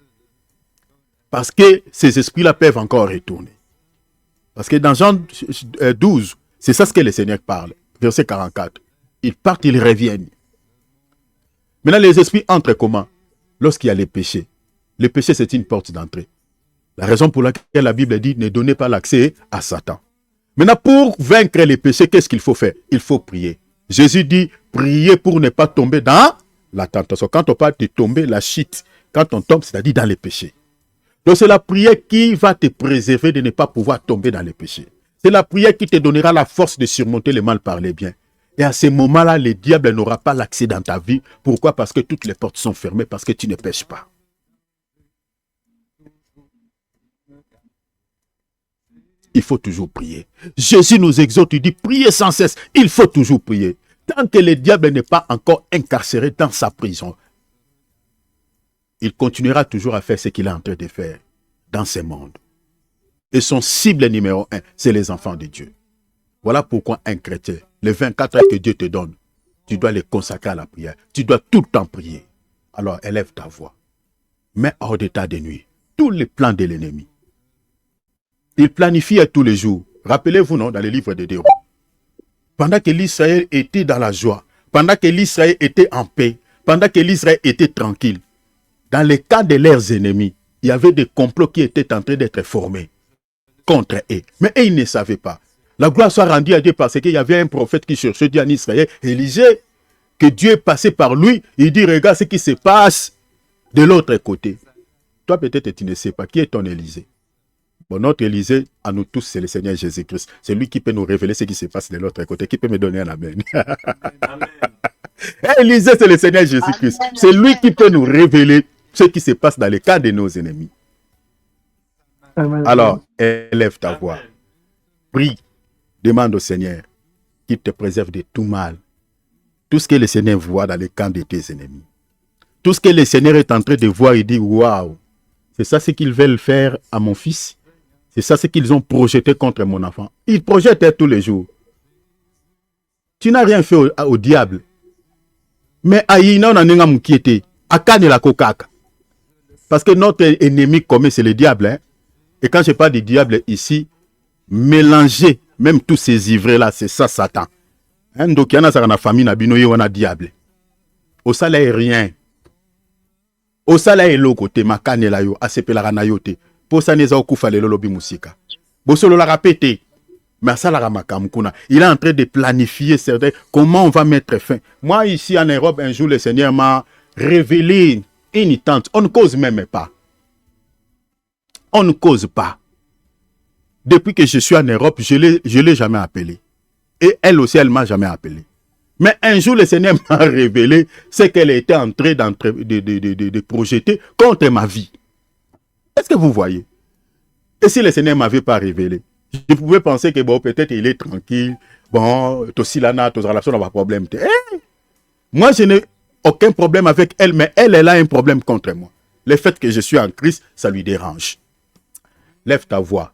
Parce que ces esprits-là peuvent encore retourner. Parce que dans Jean 12, c'est ça ce que le Seigneur parle. Verset 44. Ils partent, ils reviennent. Maintenant, les esprits entrent comment? Lorsqu'il y a les péchés. Le péché, c'est une porte d'entrée. La raison pour laquelle la Bible dit ne donnez pas l'accès à Satan. Maintenant, pour vaincre les péchés, qu'est-ce qu'il faut faire? Il faut prier. Jésus dit, priez pour ne pas tomber dans la tentation. Quand on parle de tomber, la chute, quand on tombe, c'est-à-dire dans les péchés. Donc c'est la prière qui va te préserver de ne pas pouvoir tomber dans les péchés. C'est la prière qui te donnera la force de surmonter le mal par les biens. Et à ce moment-là, le diable n'aura pas l'accès dans ta vie. Pourquoi? Parce que toutes les portes sont fermées, parce que tu ne pêches pas. Il faut toujours prier. Jésus nous exhorte, il dit, priez sans cesse. Il faut toujours prier. Tant que le diable n'est pas encore incarcéré dans sa prison, il continuera toujours à faire ce qu'il est en train de faire dans ce monde. Et son cible numéro 1, c'est les enfants de Dieu. Voilà pourquoi un chrétien, les 24 heures que Dieu te donne, tu dois les consacrer à la prière. Tu dois tout le temps prier. Alors élève ta voix. Mets hors d'état de nuit tous les plans de l'ennemi. Il planifie à tous les jours. Rappelez-vous, non, dans les livres de Déo. Pendant que l'Israël était dans la joie, pendant que l'Israël était en paix, pendant que l'Israël était tranquille, dans le cas de leurs ennemis, il y avait des complots qui étaient en train d'être formés contre eux. Mais eux, ils ne savaient pas. La gloire soit rendue à Dieu parce qu'il y avait un prophète qui cherchait Dieu en Israël, Élisée, que Dieu est passé par lui. Il dit, regarde ce qui se passe de l'autre côté. Toi, peut-être, tu ne sais pas. Qui est ton Élisée? Bon, notre Élisée, à nous tous, c'est le Seigneur Jésus-Christ. C'est lui qui peut nous révéler ce qui se passe de l'autre côté. Qui peut me donner un amen? Amen. Élisée, c'est le Seigneur Jésus-Christ. C'est lui qui peut nous révéler ce qui se passe dans le cas de nos ennemis. Amen. Alors, élève ta voix. Amen. Prie. Demande au Seigneur qu'il te préserve de tout mal. Tout ce que le Seigneur voit dans les camps de tes ennemis. Tout ce que le Seigneur est en train de voir, il dit, waouh, c'est ça ce qu'ils veulent faire à mon fils. C'est ça ce qu'ils ont projeté contre mon enfant. Ils projetaient tous les jours. Tu n'as rien fait au diable. Mais aïna on a n'enga moukiete. Akane la kokaka. Parce que notre ennemi commun, c'est le diable. Hein? Et quand je parle du diable ici, mélanger même tous ces ivrés-là, c'est ça Satan. Hein? Donc il y en a ça dans la famille, on a diable. Au salaire rien. Au salaire l'autre côté, makane la yo, asepela na yo te. Pour ça neza okufa le lobi musika. Bosolo la répété. Mais ça la makamkuna. Il est en train de planifier certains comment on va mettre fin. Moi ici en Europe, un jour le Seigneur m'a révélé une tente. On ne cause même pas. On ne cause pas. Depuis que je suis en Europe, je l'ai jamais appelé. Et elle aussi, elle m'a jamais appelé. Mais un jour, le Seigneur m'a révélé ce qu'elle était en train de projeter contre ma vie. Est-ce que vous voyez? Et si le Seigneur ne m'avait pas révélé, je pouvais penser que bon, peut-être il est tranquille. Bon, aussi là, tes relations n'ont pas de problème. Moi, je n'ai aucun problème avec elle, mais elle a un problème contre moi. Le fait que je suis en Christ, ça lui dérange. Lève ta voix.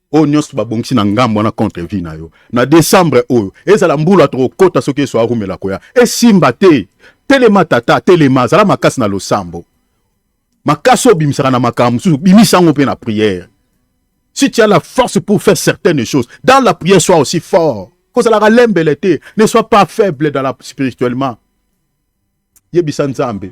Oh, nyos ba bongsi na ngambo na contre vie na yo. Na décembre oyo. Ezala mbula tro kota soki so arumela koya. E simba te. Telema tata, telema zala makasi na losambo. Makaso bimisaka na makamsu, bimisango pe na prière. Si tu as la force pour faire certaines choses, dans la prière, sois aussi fort. Ne sois pas faible dans la spirituellement. Yebisan Zambé.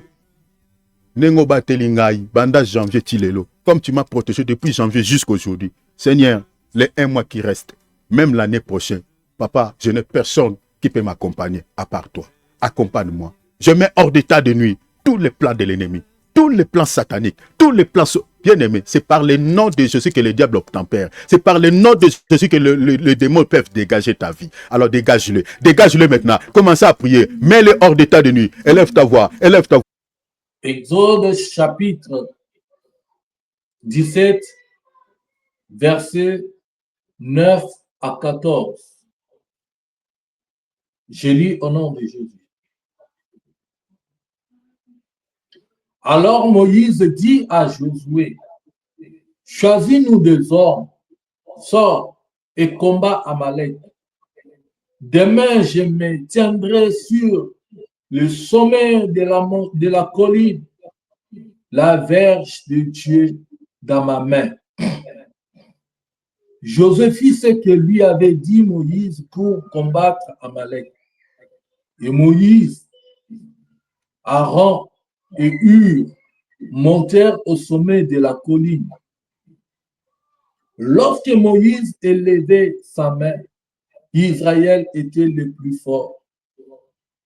Nengo batelingai, bandage janvier tilelo. Comme tu m'as protégé depuis janvier jusqu'à aujourd'hui. Seigneur, les 1 mois qui restent, même l'année prochaine, papa, je n'ai personne qui peut m'accompagner à part toi. Accompagne-moi. Je mets hors d'état de nuit tous les plans de l'ennemi, tous les plans sataniques, tous les plans... Bien-aimé, c'est par le nom de Jésus que le diable obtempère. C'est par le nom de Jésus que les démons peuvent dégager ta vie. Alors dégage-le. Dégage-le maintenant. Commencez à prier. Mets-le hors d'état de nuit. Élève ta voix. Élève ta voix. Exode chapitre 17, versets 9 à 14. Je lis au nom de Jésus. Alors Moïse dit à Josué, choisis-nous des hommes, sors et combat Amalek. Demain, je me tiendrai sur le sommet de la colline, la verge de Dieu dans ma main. Josué fit ce que lui avait dit Moïse pour combattre Amalek. Et Moïse, Aaron et Hur montèrent au sommet de la colline. Lorsque Moïse élevait sa main, Israël était le plus fort.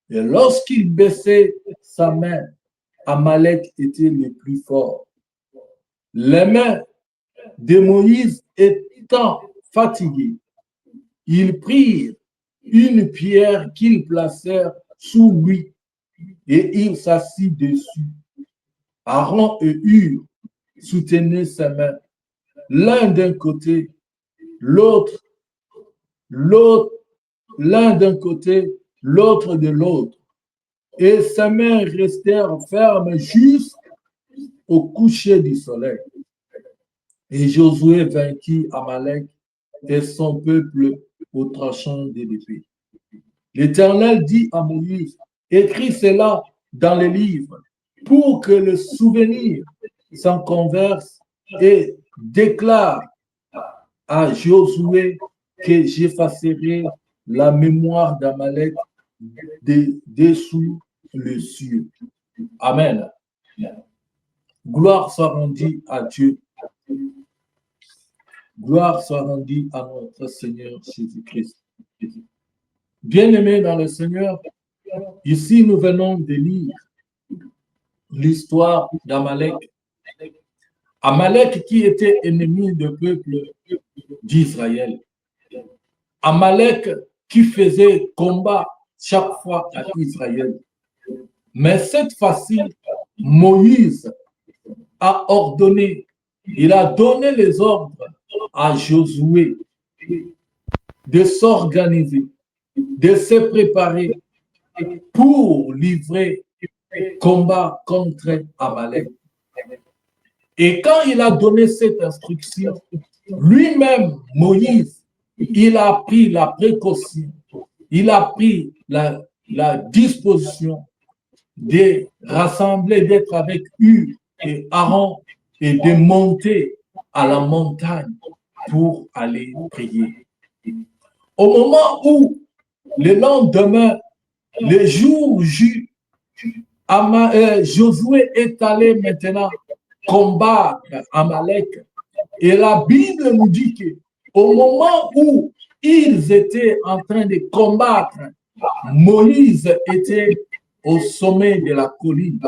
Et lorsqu'il baissait sa main, Amalek était le plus fort. Les mains de Moïse étant fatiguées, ils prirent une pierre qu'ils placèrent sous lui et il s'assit dessus. Aaron et Hur soutenaient ses mains, l'un d'un côté, l'autre, l'un d'un côté, l'autre de l'autre. Et ses mains restèrent fermes jusqu'au coucher du soleil. Et Josué vainquit Amalek et son peuple au tranchant de l'épée. L'Éternel dit à Moïse, écris cela dans les livres pour que le souvenir s'en converse et déclare à Josué que j'effacerai la mémoire d'Amalek dessous le ciel. Amen. Gloire soit rendue à Dieu. Gloire soit rendue à notre Seigneur Jésus-Christ. Bien-aimés dans le Seigneur, ici nous venons de lire l'histoire d'Amalek. Amalek qui était ennemi du peuple d'Israël. Amalek qui faisait combat chaque fois à Israël. Mais cette fois-ci, Moïse a ordonné il a donné les ordres à Josué de s'organiser, de se préparer pour livrer combat contre Amalek. Et quand il a donné cette instruction, lui-même, Moïse, il a pris la précaution, il a pris la disposition de rassembler, d'être avec Hur et Aaron et de monter à la montagne pour aller prier. Au moment où, le lendemain, le jour Josué est allé maintenant combattre Amalek, et la Bible nous dit qu'au moment où ils étaient en train de combattre, Moïse était au sommet de la colline.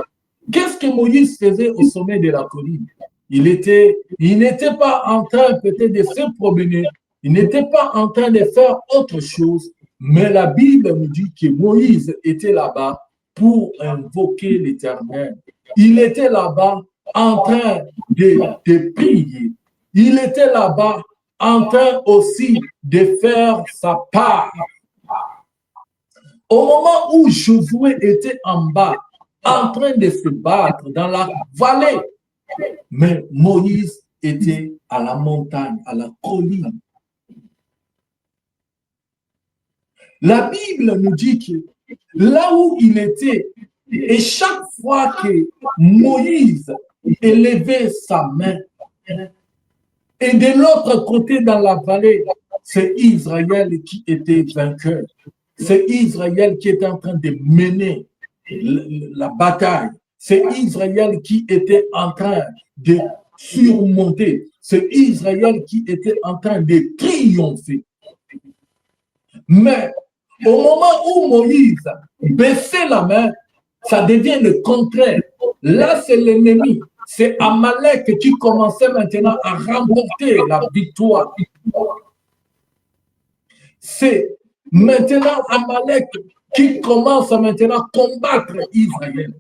Qu'est-ce que Moïse faisait au sommet de la colline? Il n'était pas en train peut-être de se promener, il n'était pas en train de faire autre chose, mais la Bible nous dit que Moïse était là-bas pour invoquer l'Éternel. Il était là-bas en train de prier. Il était là-bas en train aussi de faire sa part. Au moment où Josué était en bas, en train de se battre dans la vallée, mais Moïse était à la montagne, à la colline. La Bible nous dit que là où il était, et chaque fois que Moïse élevait sa main, et de l'autre côté dans la vallée, c'est Israël qui était vainqueur. C'est Israël qui était en train de mener la bataille. C'est Israël qui était en train de surmonter. C'est Israël qui était en train de triompher. Mais au moment où Moïse baissait la main, ça devient le contraire. Là, c'est l'ennemi. C'est Amalek qui commençait maintenant à remporter la victoire. C'est maintenant Amalek qui commence maintenant à combattre Israël.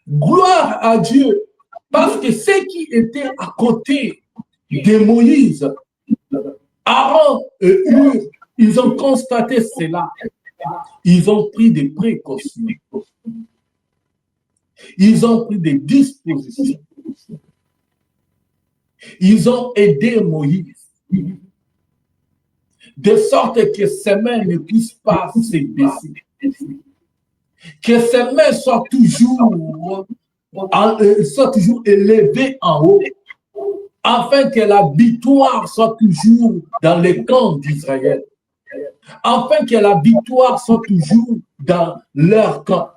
Gloire à Dieu, parce que ceux qui étaient à côté de Moïse, Aaron et Hur, ils ont constaté cela. Ils ont pris des précautions. Ils ont pris des dispositions. Ils ont aidé Moïse, de sorte que ses mains ne puissent pas se baisser. Que ses mains soient toujours élevées en haut, afin que la victoire soit toujours dans les camps d'Israël. Afin que la victoire soit toujours dans leur camp.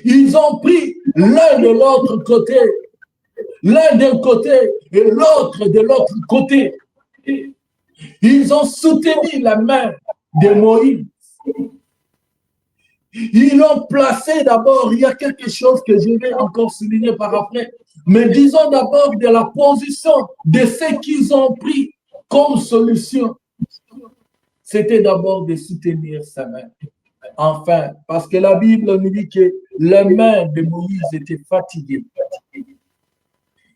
Ils ont pris l'un de l'autre côté, l'un d'un côté et l'autre de l'autre côté. Ils ont soutenu la main de Moïse. Ils l'ont placé d'abord, il y a quelque chose que je vais encore souligner par après, mais disons d'abord de la position de ce qu'ils ont pris comme solution. C'était d'abord de soutenir sa main. Enfin, parce que la Bible nous dit que les mains de Moïse étaient fatiguées.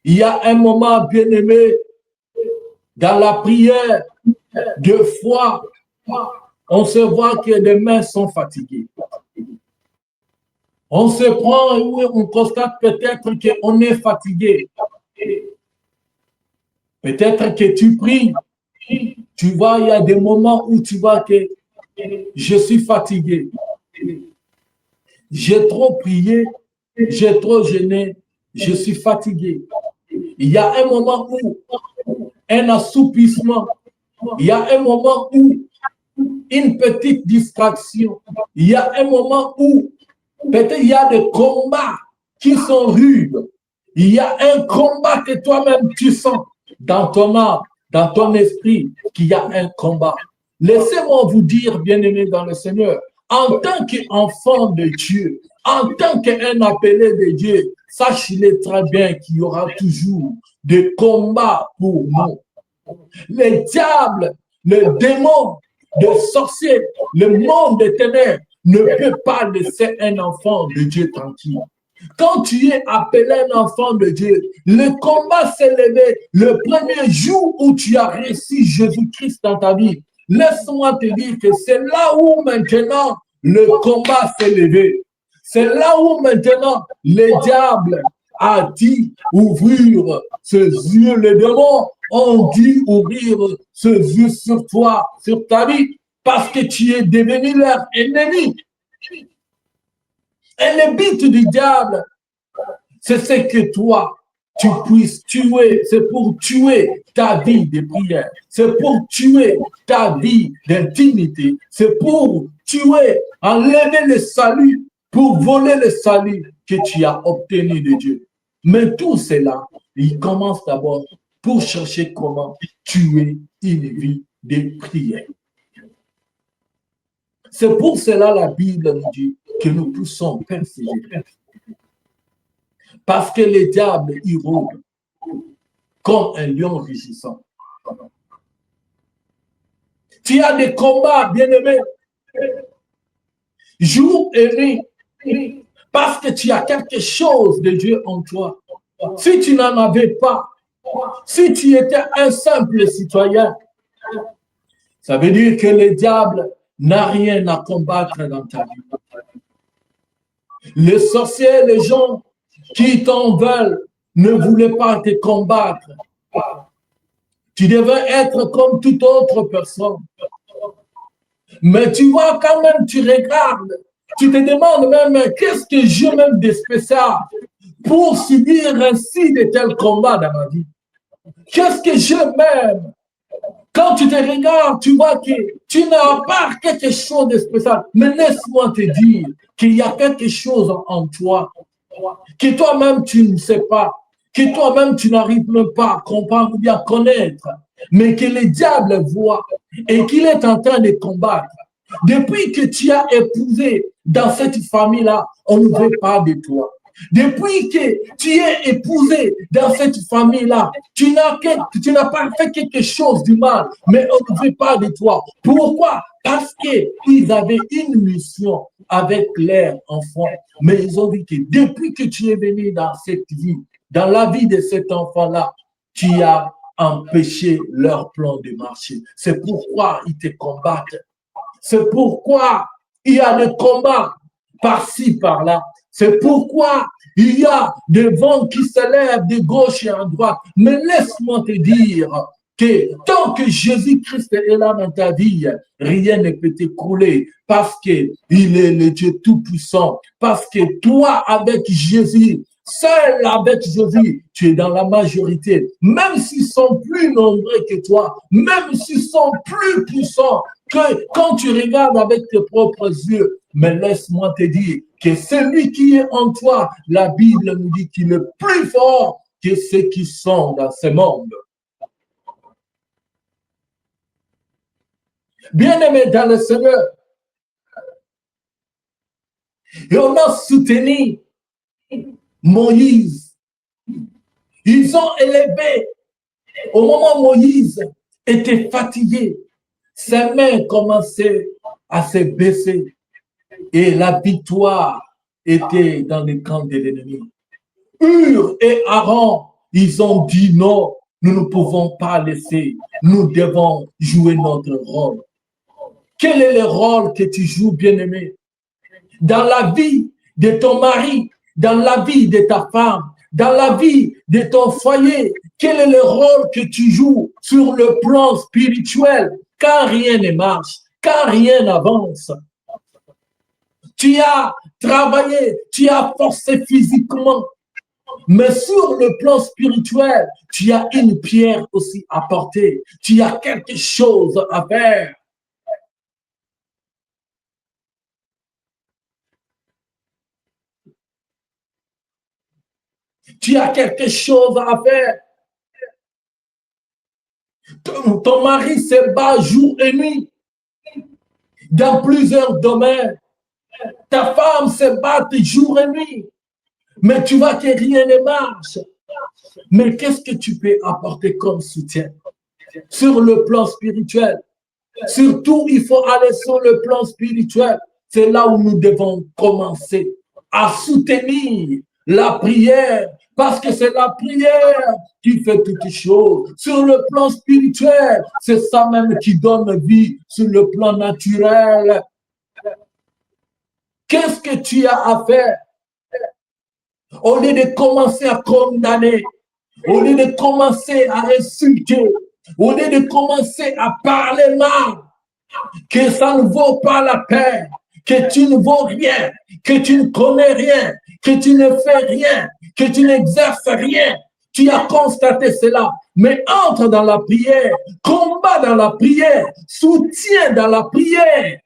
Il y a un moment, bien aimé, dans la prière de foi, on se voit que les mains sont fatiguées. On se prend et on constate peut-être qu'on est fatigué. Peut-être que tu pries, tu vois, il y a des moments où tu vois que je suis fatigué. J'ai trop prié, j'ai trop jeûné, je suis fatigué. Il y a un moment où un assoupissement, il y a un moment où une petite distraction, il y a un moment où peut-être il y a des combats qui sont rudes. Il y a un combat que toi-même tu sens dans ton âme, dans ton esprit, qu'il y a un combat. Laissez-moi vous dire, bien-aimés dans le Seigneur, en tant qu'enfant de Dieu, en tant qu'un appelé de Dieu, sachez-le très bien qu'il y aura toujours des combats pour nous. Les diables, les démons, les sorciers, le monde des ténèbres ne peut pas laisser un enfant de Dieu tranquille. Quand tu es appelé un enfant de Dieu, le combat s'est levé le premier jour où tu as reçu Jésus-Christ dans ta vie. Laisse-moi te dire que c'est là où maintenant le combat s'est levé. C'est là où maintenant le diable a dit ouvrir ses yeux. Les démons ont dit ouvrir ses yeux sur toi, sur ta vie, parce que tu es devenu leur ennemi. Et le but du diable, c'est ce que toi, tu puisses tuer. C'est pour tuer ta vie de prière. C'est pour tuer ta vie d'intimité. C'est pour tuer, enlever le salut, pour voler le salut que tu as obtenu de Dieu. Mais tout cela, il commence d'abord pour chercher comment tuer une vie de prière. C'est pour cela la Bible nous dit que nous poussons persévérer. Parce que le diable, il rôde comme un lion rugissant. Tu as des combats, bien-aimés, jour et nuit, parce que tu as quelque chose de Dieu en toi. Si tu n'en avais pas, si tu étais un simple citoyen, ça veut dire que le diable n'a rien à combattre dans ta vie. Les sorciers, les gens qui t'en veulent ne voulaient pas te combattre. Tu devais être comme toute autre personne. Mais tu vois, quand même, tu regardes, tu te demandes même, qu'est-ce que j'ai même de spécial pour subir ainsi de tels combats dans ma vie? Qu'est-ce que j'ai même? Quand tu te regardes, tu vois que tu n'as pas quelque chose de spécial. Mais laisse-moi te dire qu'il y a quelque chose en toi que toi-même tu ne sais pas, que toi-même tu n'arrives même pas à comprendre ou bien à connaître, mais que le diable voit et qu'il est en train de combattre. Depuis que tu as épousé dans cette famille-là, on ne veut pas de toi. Depuis que tu es épousé dans cette famille-là, tu n'as pas fait quelque chose du mal, mais on ne veut pas de toi. Pourquoi? Parce qu'ils avaient une mission avec leurs enfants. Mais ils ont dit que depuis que tu es venu dans cette vie, dans la vie de cet enfant-là, tu as empêché leur plan de marcher. C'est pourquoi ils te combattent. C'est pourquoi il y a des combats par-ci, par-là. C'est pourquoi il y a des vents qui se lèvent de gauche et à droite. Mais laisse-moi te dire que tant que Jésus-Christ est là dans ta vie, rien ne peut t'écrouler parce qu'il est le Dieu Tout-Puissant. Parce que toi, avec Jésus, seul avec Jésus, tu es dans la majorité. Même s'ils sont plus nombreux que toi, même s'ils sont plus puissants que quand tu regardes avec tes propres yeux, mais laisse-moi te dire que celui qui est en toi, la Bible nous dit qu'il est plus fort que ceux qui sont dans ce monde. Bien-aimés dans le Seigneur, et on a soutenu Moïse. Ils ont élevé, au moment où Moïse était fatigué, ses mains commençaient à se baisser et la victoire était dans le camp de l'ennemi. Hur et Aaron, ils ont dit non, nous ne pouvons pas laisser, nous devons jouer notre rôle. Quel est le rôle que tu joues, bien-aimé? Dans la vie de ton mari, dans la vie de ta femme, dans la vie de ton foyer, quel est le rôle que tu joues sur le plan spirituel quand rien ne marche, quand rien n'avance? Tu as travaillé, tu as forcé physiquement, mais sur le plan spirituel, tu as une pierre aussi à porter, tu as quelque chose à faire. Tu as quelque chose à faire. Ton mari se bat jour et nuit dans plusieurs domaines. Ta femme se bat jour et nuit. Mais tu vois que rien ne marche. Mais qu'est-ce que tu peux apporter comme soutien sur le plan spirituel? Surtout, il faut aller sur le plan spirituel. C'est là où nous devons commencer à soutenir La prière, parce que c'est la prière qui fait toutes choses. Sur le plan spirituel, c'est ça même qui donne vie. Sur le plan naturel, qu'est-ce que tu as à faire? Au lieu de commencer à condamner, au lieu de commencer à insulter, au lieu de commencer à parler mal, que ça ne vaut pas la peine, que tu ne vaux rien, que tu ne connais rien, que tu ne fais rien, que tu n'exerces rien. Tu as constaté cela, mais entre dans la prière, combat dans la prière, soutiens dans la prière.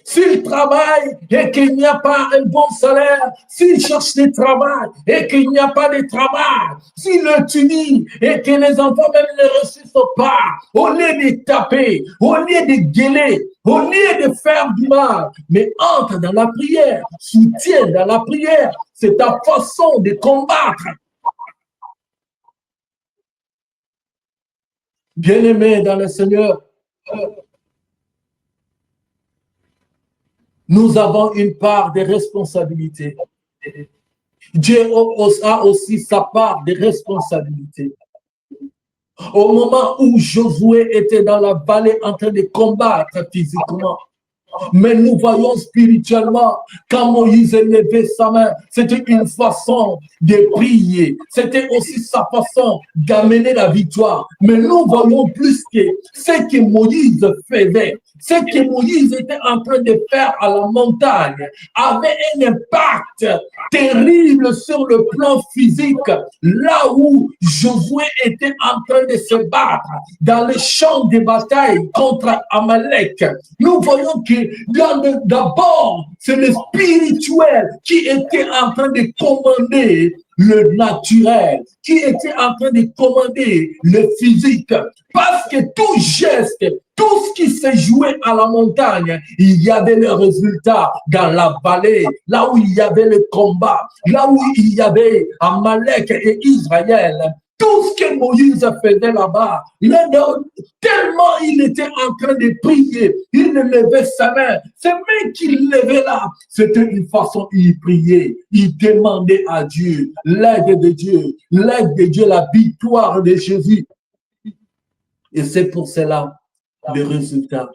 S'il travaille et qu'il n'y a pas un bon salaire, s'il cherche du travail et qu'il n'y a pas de travail, s'il étudie et que les enfants même ne réussissent pas, au lieu de taper, au lieu de gueuler, au lieu de faire du mal, mais entre dans la prière, soutiens dans la prière, c'est ta façon de combattre. Bien-aimé dans le Seigneur, nous avons une part de responsabilité. Dieu a aussi sa part de responsabilité. Au moment où Josué était dans la vallée en train de combattre physiquement, mais nous voyons spirituellement, quand Moïse levait sa main, c'était une façon de prier. C'était aussi sa façon d'amener la victoire. Mais nous voyons plus que ce que Moïse faisait, ce que Moïse était en train de faire à la montagne, avait un impact terrible sur le plan physique. Là où Josué était en train de se battre dans les champs de bataille contre Amalek, nous voyons que d'abord, c'est le spirituel qui était en train de commander le naturel, qui était en train de commander le physique. Parce que tout geste, tout ce qui s'est joué à la montagne, il y avait le résultat dans la vallée, là où il y avait le combat, là où il y avait Amalek et Israël. Tout ce que Moïse faisait là-bas, tellement il était en train de prier, il levait sa main. Ce mec qu'il levait là, c'était une façon, il priait, il demandait à Dieu l'aide de Dieu, la victoire de Jésus. Et c'est pour cela, le résultat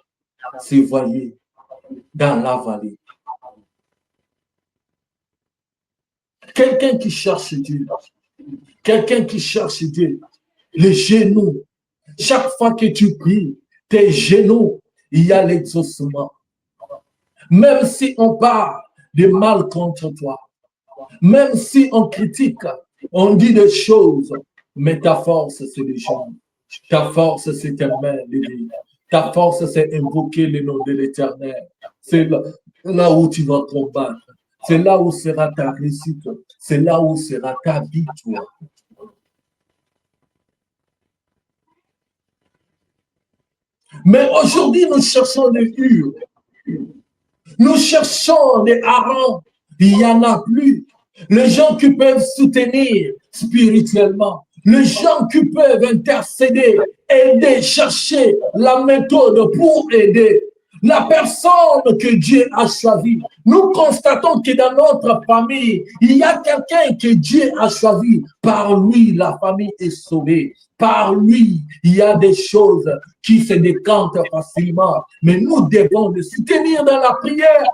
s'est voyé dans la vallée. Quelqu'un qui cherche Dieu, les genoux, chaque fois que tu pries, tes genoux, il y a l'exaucement. Même si on parle de mal contre toi, même si on critique, on dit des choses, mais ta force, c'est les genoux. Ta force, c'est tes mains levées. Ta force, c'est invoquer le nom de l'Éternel. C'est là où tu vas combattre. C'est là où sera ta réussite. C'est là où sera ta victoire. Mais aujourd'hui, nous cherchons des Hur. Nous cherchons des Aaron. Il n'y en a plus. Les gens qui peuvent soutenir spirituellement. Les gens qui peuvent intercéder, aider, chercher la méthode pour aider. La personne que Dieu a choisie. Nous constatons que dans notre famille, il y a quelqu'un que Dieu a choisi. Par lui, la famille est sauvée. Par lui, il y a des choses qui se décantent facilement. Mais nous devons le soutenir dans la prière.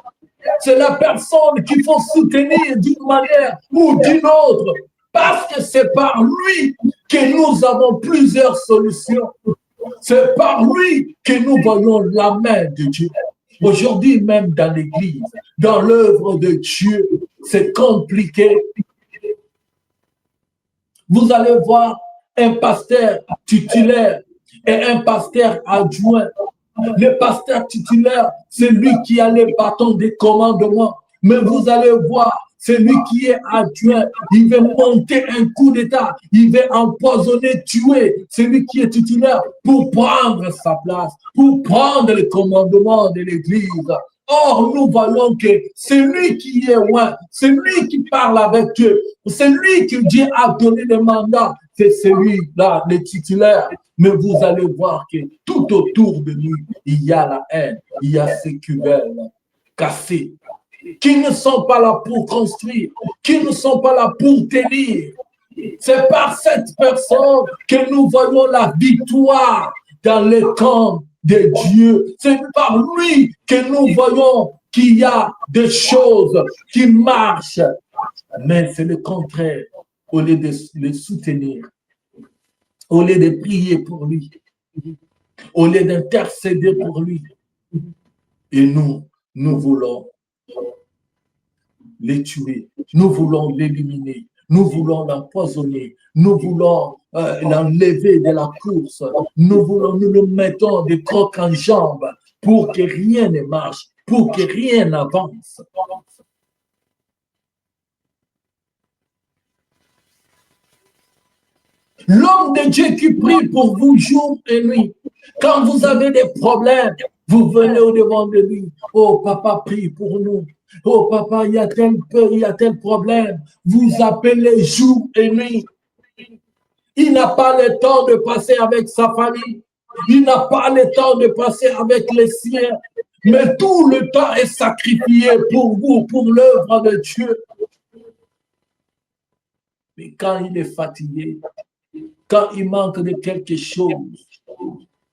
C'est la personne qu'il faut soutenir d'une manière ou d'une autre. Parce que c'est par lui que nous avons plusieurs solutions. C'est par lui que nous voyons la main de Dieu. Aujourd'hui, même dans l'église, dans l'œuvre de Dieu, c'est compliqué. Vous allez voir un pasteur titulaire et un pasteur adjoint. Le pasteur titulaire, c'est lui qui a le bâton de commandement. Mais vous allez voir, c'est lui qui est adjoint. Il veut monter un coup d'État. Il veut empoisonner, tuer. C'est lui qui est titulaire pour prendre sa place, pour prendre le commandement de l'Église. Or, nous voyons que c'est lui qui est loin, c'est lui qui parle avec Dieu, c'est lui que Dieu a donné le mandat, c'est celui-là, le titulaire. Mais vous allez voir que tout autour de lui, il y a la haine, il y a ces cuvelles cassées. qui ne sont pas là pour construire, qui ne sont pas là pour tenir. C'est par cette personne que nous voyons la victoire dans le camp de Dieu. C'est par lui que nous voyons qu'il y a des choses qui marchent. Mais c'est le contraire. Au lieu de le soutenir, au lieu de prier pour lui, au lieu d'intercéder pour lui, et nous voulons les tuer, nous voulons l'éliminer, nous voulons l'empoisonner, nous voulons l'enlever de la course, nous le mettons de croc en jambe pour que rien ne marche, pour que rien n'avance. L'homme de Dieu qui prie pour vous jour et nuit. Quand vous avez des problèmes, vous venez au devant de lui. Oh, papa, prie pour nous. Oh, papa, il y a tel peur, il y a tel problème. Vous appelez jour et nuit. Il n'a pas le temps de passer avec sa famille. Il n'a pas le temps de passer avec les siens. Mais tout le temps est sacrifié pour vous, pour l'œuvre de Dieu. Mais quand il est fatigué, quand il manque de quelque chose,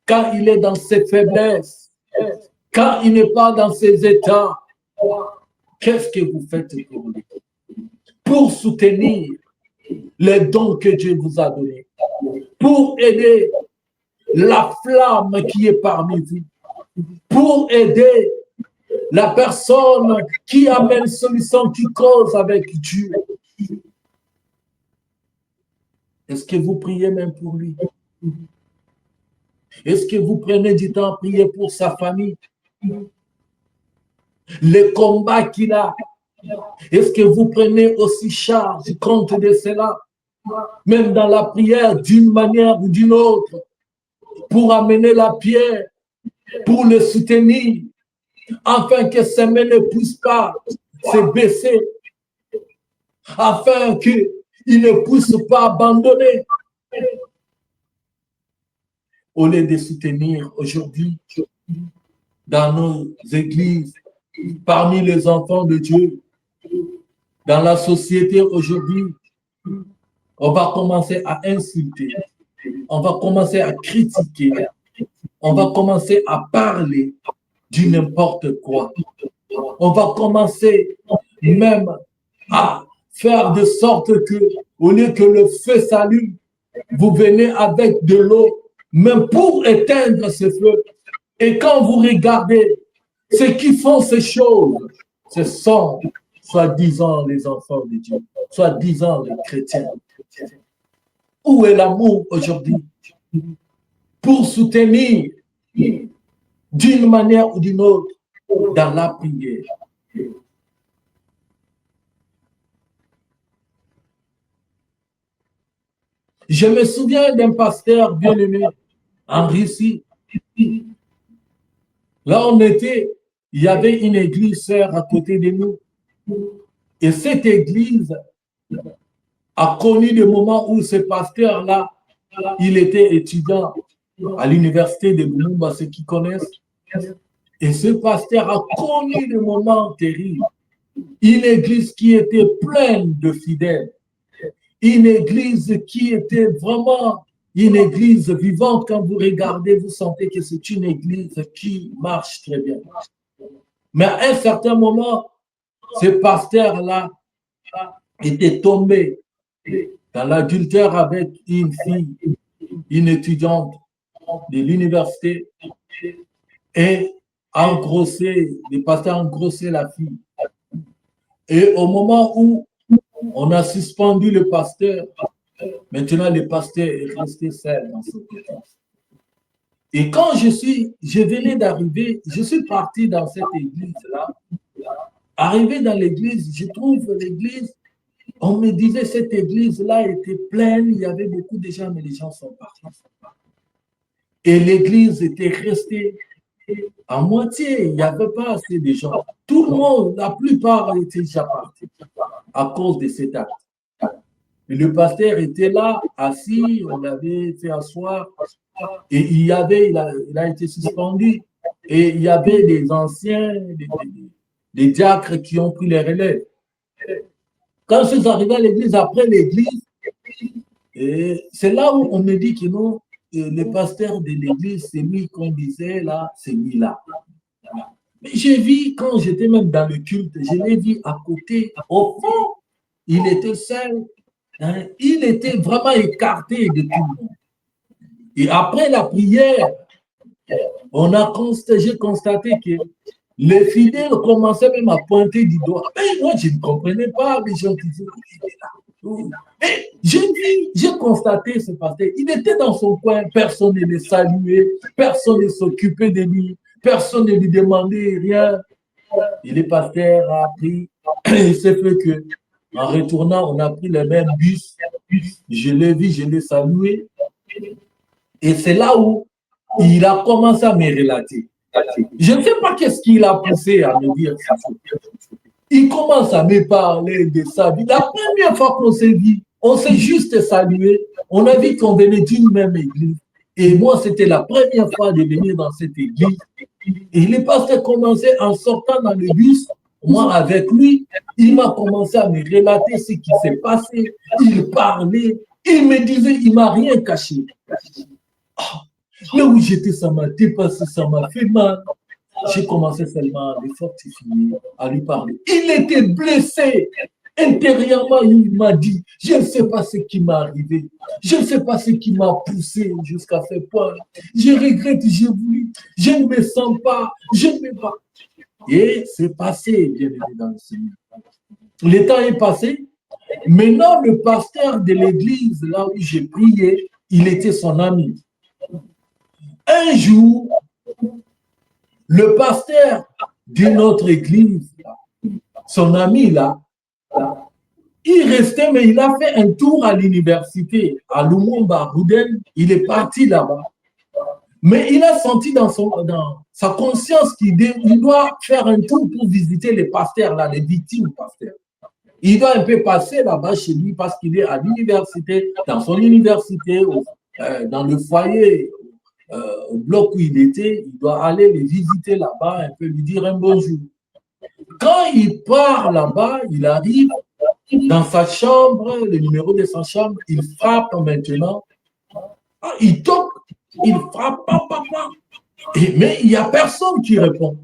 quand il est dans ses faiblesses, quand il n'est pas dans ses états, qu'est-ce que vous faites pour lui? Pour soutenir les dons que Dieu vous a donnés, pour aider la flamme qui est parmi vous, pour aider la personne qui amène solution, qui cause avec Dieu. Est-ce que vous priez même pour lui? Est-ce que vous prenez du temps à prier pour sa famille? Les combats qu'il a, est-ce que vous prenez aussi charge compte de cela? Même dans la prière, d'une manière ou d'une autre, pour amener la pierre, pour le soutenir, afin que ses mains ne puissent pas se baisser, afin qu'il ne puisse pas abandonner. Au lieu de soutenir aujourd'hui dans nos églises, parmi les enfants de Dieu, dans la société aujourd'hui, on va commencer à insulter, on va commencer à critiquer, on va commencer à parler du n'importe quoi. On va commencer même à faire de sorte que, au lieu que le feu s'allume, vous venez avec de l'eau, même pour éteindre ce feu. Et quand vous regardez ceux qui font ces choses, ce sont soi-disant les enfants de Dieu, soi-disant les chrétiens. Où est l'amour aujourd'hui pour soutenir d'une manière ou d'une autre dans la prière? Je me souviens d'un pasteur bien-aimé en Russie. Là, on était, il y avait une église sœur à côté de nous. Et cette église a connu des moments où ce pasteur-là, il était étudiant à l'université de Lumumba, ceux qui connaissent. Et ce pasteur a connu des moments terribles. Une église qui était pleine de fidèles. Une église qui était vraiment une église vivante. Quand vous regardez, vous sentez que c'est une église qui marche très bien. Mais à un certain moment, ce pasteur-là était tombé dans l'adultère avec une fille, une étudiante de l'université, et le pasteur a engrossé la fille. Et au moment où on a suspendu le pasteur, maintenant le pasteur est resté seul dans cette église. Et quand je venais d'arriver, je suis parti dans cette église-là. Arrivé dans l'église, je trouve l'église, on me disait cette église-là était pleine, il y avait beaucoup de gens, mais les gens sont partis. Et l'église était restée à moitié, il n'y avait pas assez de gens. Tout le monde, la plupart étaient déjà partis à cause de cet acte. Et le pasteur était là, assis, on l'avait fait asseoir, et il a été suspendu, et il y avait des anciens, des diacres qui ont pris les relèves. Quand je suis arrivé à l'église, après l'église, c'est là où on me dit que non, le pasteur de l'église, c'est lui qu'on disait là, c'est lui là. Mais j'ai vu, quand j'étais même dans le culte, je l'ai vu à côté, au fond, il était seul, hein, il était vraiment écarté de tout le monde. Et après la prière, j'ai constaté que les fidèles commençaient même à pointer du doigt. Mais moi, je ne comprenais pas les gens qui disaient, il est là. Mais j'ai constaté ce pasteur, il était dans son coin, personne ne le saluait, personne ne s'occupait de lui, personne ne lui demandait rien. Et le pasteur a pris, il s'est fait que, en retournant, on a pris le même bus, je l'ai vu, je l'ai salué. Et c'est là où il a commencé à me relater. Je ne sais pas qu'est-ce qui l'a poussé à me dire ça. Il commence à me parler de sa vie. La première fois qu'on s'est vu, on s'est juste salué. On a vu qu'on venait d'une même église. Et moi, c'était la première fois de venir dans cette église. Et le pasteur commençait en sortant dans le bus. Moi, avec lui, il m'a commencé à me relater ce qui s'est passé. Il parlait. Il me disait, il ne m'a rien caché. Là où j'étais, ça m'a dépassé, ça m'a fait mal. J'ai commencé seulement à le fortifier, à lui parler. Il était blessé. Intérieurement, il m'a dit, je ne sais pas ce qui m'est arrivé. Je ne sais pas ce qui m'a poussé jusqu'à ce point. Je regrette, j'ai voulu. Je ne me sens pas. Je ne me pas. Et c'est passé, bien évidemment, dans le Seigneur. Le temps est passé. Maintenant, le pasteur de l'église, là où j'ai prié, il était son ami. Un jour, le pasteur de notre église, son ami là, il restait, mais il a fait un tour à l'université, à Lumumba, Rouden, il est parti là-bas. Mais il a senti dans sa conscience qu'il doit faire un tour pour visiter les pasteurs, là, les victimes pasteurs. Il doit un peu passer là-bas chez lui parce qu'il est à l'université, dans son université, dans le foyer, au bloc où il était, il doit aller les visiter là-bas, un peu lui dire un bonjour. Quand il part là-bas, il arrive dans sa chambre, le numéro de sa chambre, il frappe maintenant. Il toque, il frappe, mais il n'y a personne qui répond.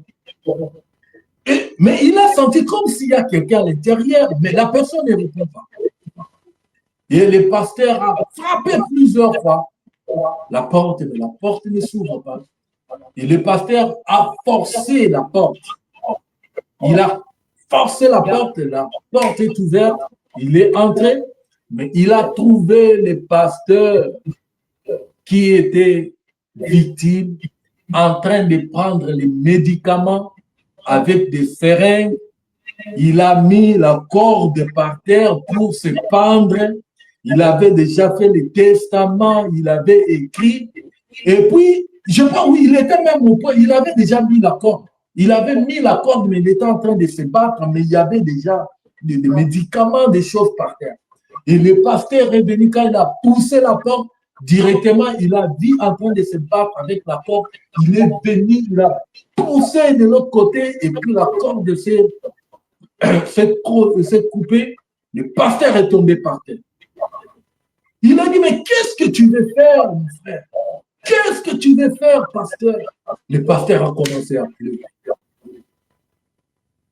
Mais il a senti comme s'il y a quelqu'un à l'intérieur, mais la personne ne répond pas. Et le pasteur a frappé plusieurs fois la porte, mais la porte ne s'ouvre pas. Et le pasteur a forcé la porte. Il a forcé la porte est ouverte, il est entré, mais il a trouvé le pasteur qui était victime, en train de prendre les médicaments avec des seringues. Il a mis la corde par terre pour se pendre. Il avait déjà fait le testament, il avait écrit. Et puis, je pense, oui, il était même au point, il avait déjà mis la corde. Il avait mis la corde, mais il était en train de se battre, mais il y avait déjà des médicaments, des choses par terre. Et le pasteur est venu, quand il a poussé la porte, directement, il a vu en train de se battre avec la corde. Il est venu, il a poussé de l'autre côté, et puis la corde s'est coupée. Le pasteur est tombé par terre. Il a dit, mais qu'est-ce que tu veux faire, mon frère? Qu'est-ce que tu veux faire, pasteur? Le pasteur a commencé à pleurer.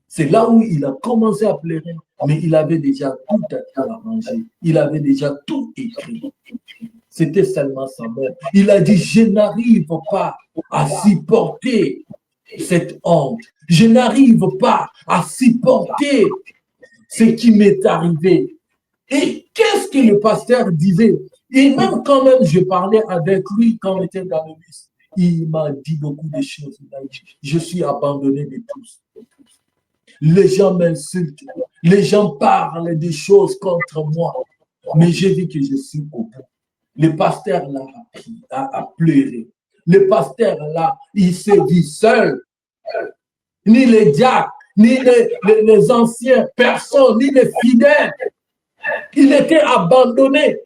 C'est là où il a commencé à pleurer, mais il avait déjà tout arrangé. Il avait déjà tout écrit. C'était seulement sa mort. Il a dit, je n'arrive pas à supporter cette honte. Je n'arrive pas à supporter ce qui m'est arrivé. Et qu'est-ce que le pasteur disait? Et même quand même je parlais avec lui quand on était dans le bus, il m'a dit beaucoup de choses. Il a dit, je suis abandonné de tous. Les gens m'insultent, les gens parlent des choses contre moi, mais j'ai vu que je suis au bout. Le pasteur là a pleuré. Le pasteur là, il s'est dit seul. Ni les diacres, ni les anciens, personne, ni les fidèles. Il était abandonné.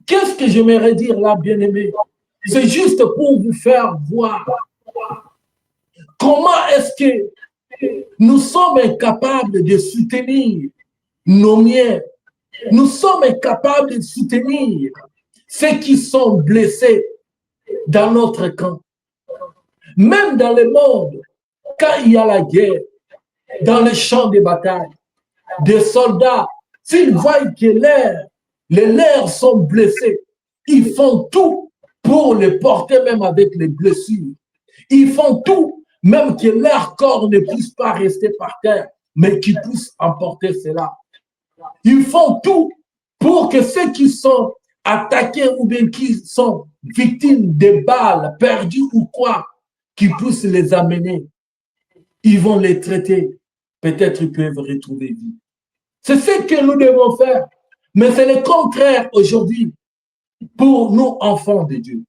Qu'est-ce que j'aimerais dire là, bien-aimé? C'est juste pour vous faire voir Comment est-ce que nous sommes incapables de soutenir nos miens? Nous sommes incapables de soutenir ceux qui sont blessés dans notre camp. Même dans le monde, quand il y a la guerre, dans les champs de bataille, des soldats, s'ils voient que les leurs sont blessés, ils font tout pour les porter même avec les blessures. Ils font tout, même que leur corps ne puisse pas rester par terre, mais qu'ils puissent emporter cela. Ils font tout pour que ceux qui sont attaqués ou bien qui sont victimes de balles, perdus ou quoi, qu'ils puissent les amener. Ils vont les traiter. Peut-être ils peuvent retrouver vie. C'est ce que nous devons faire. Mais c'est le contraire aujourd'hui pour nous, enfants de Dieu.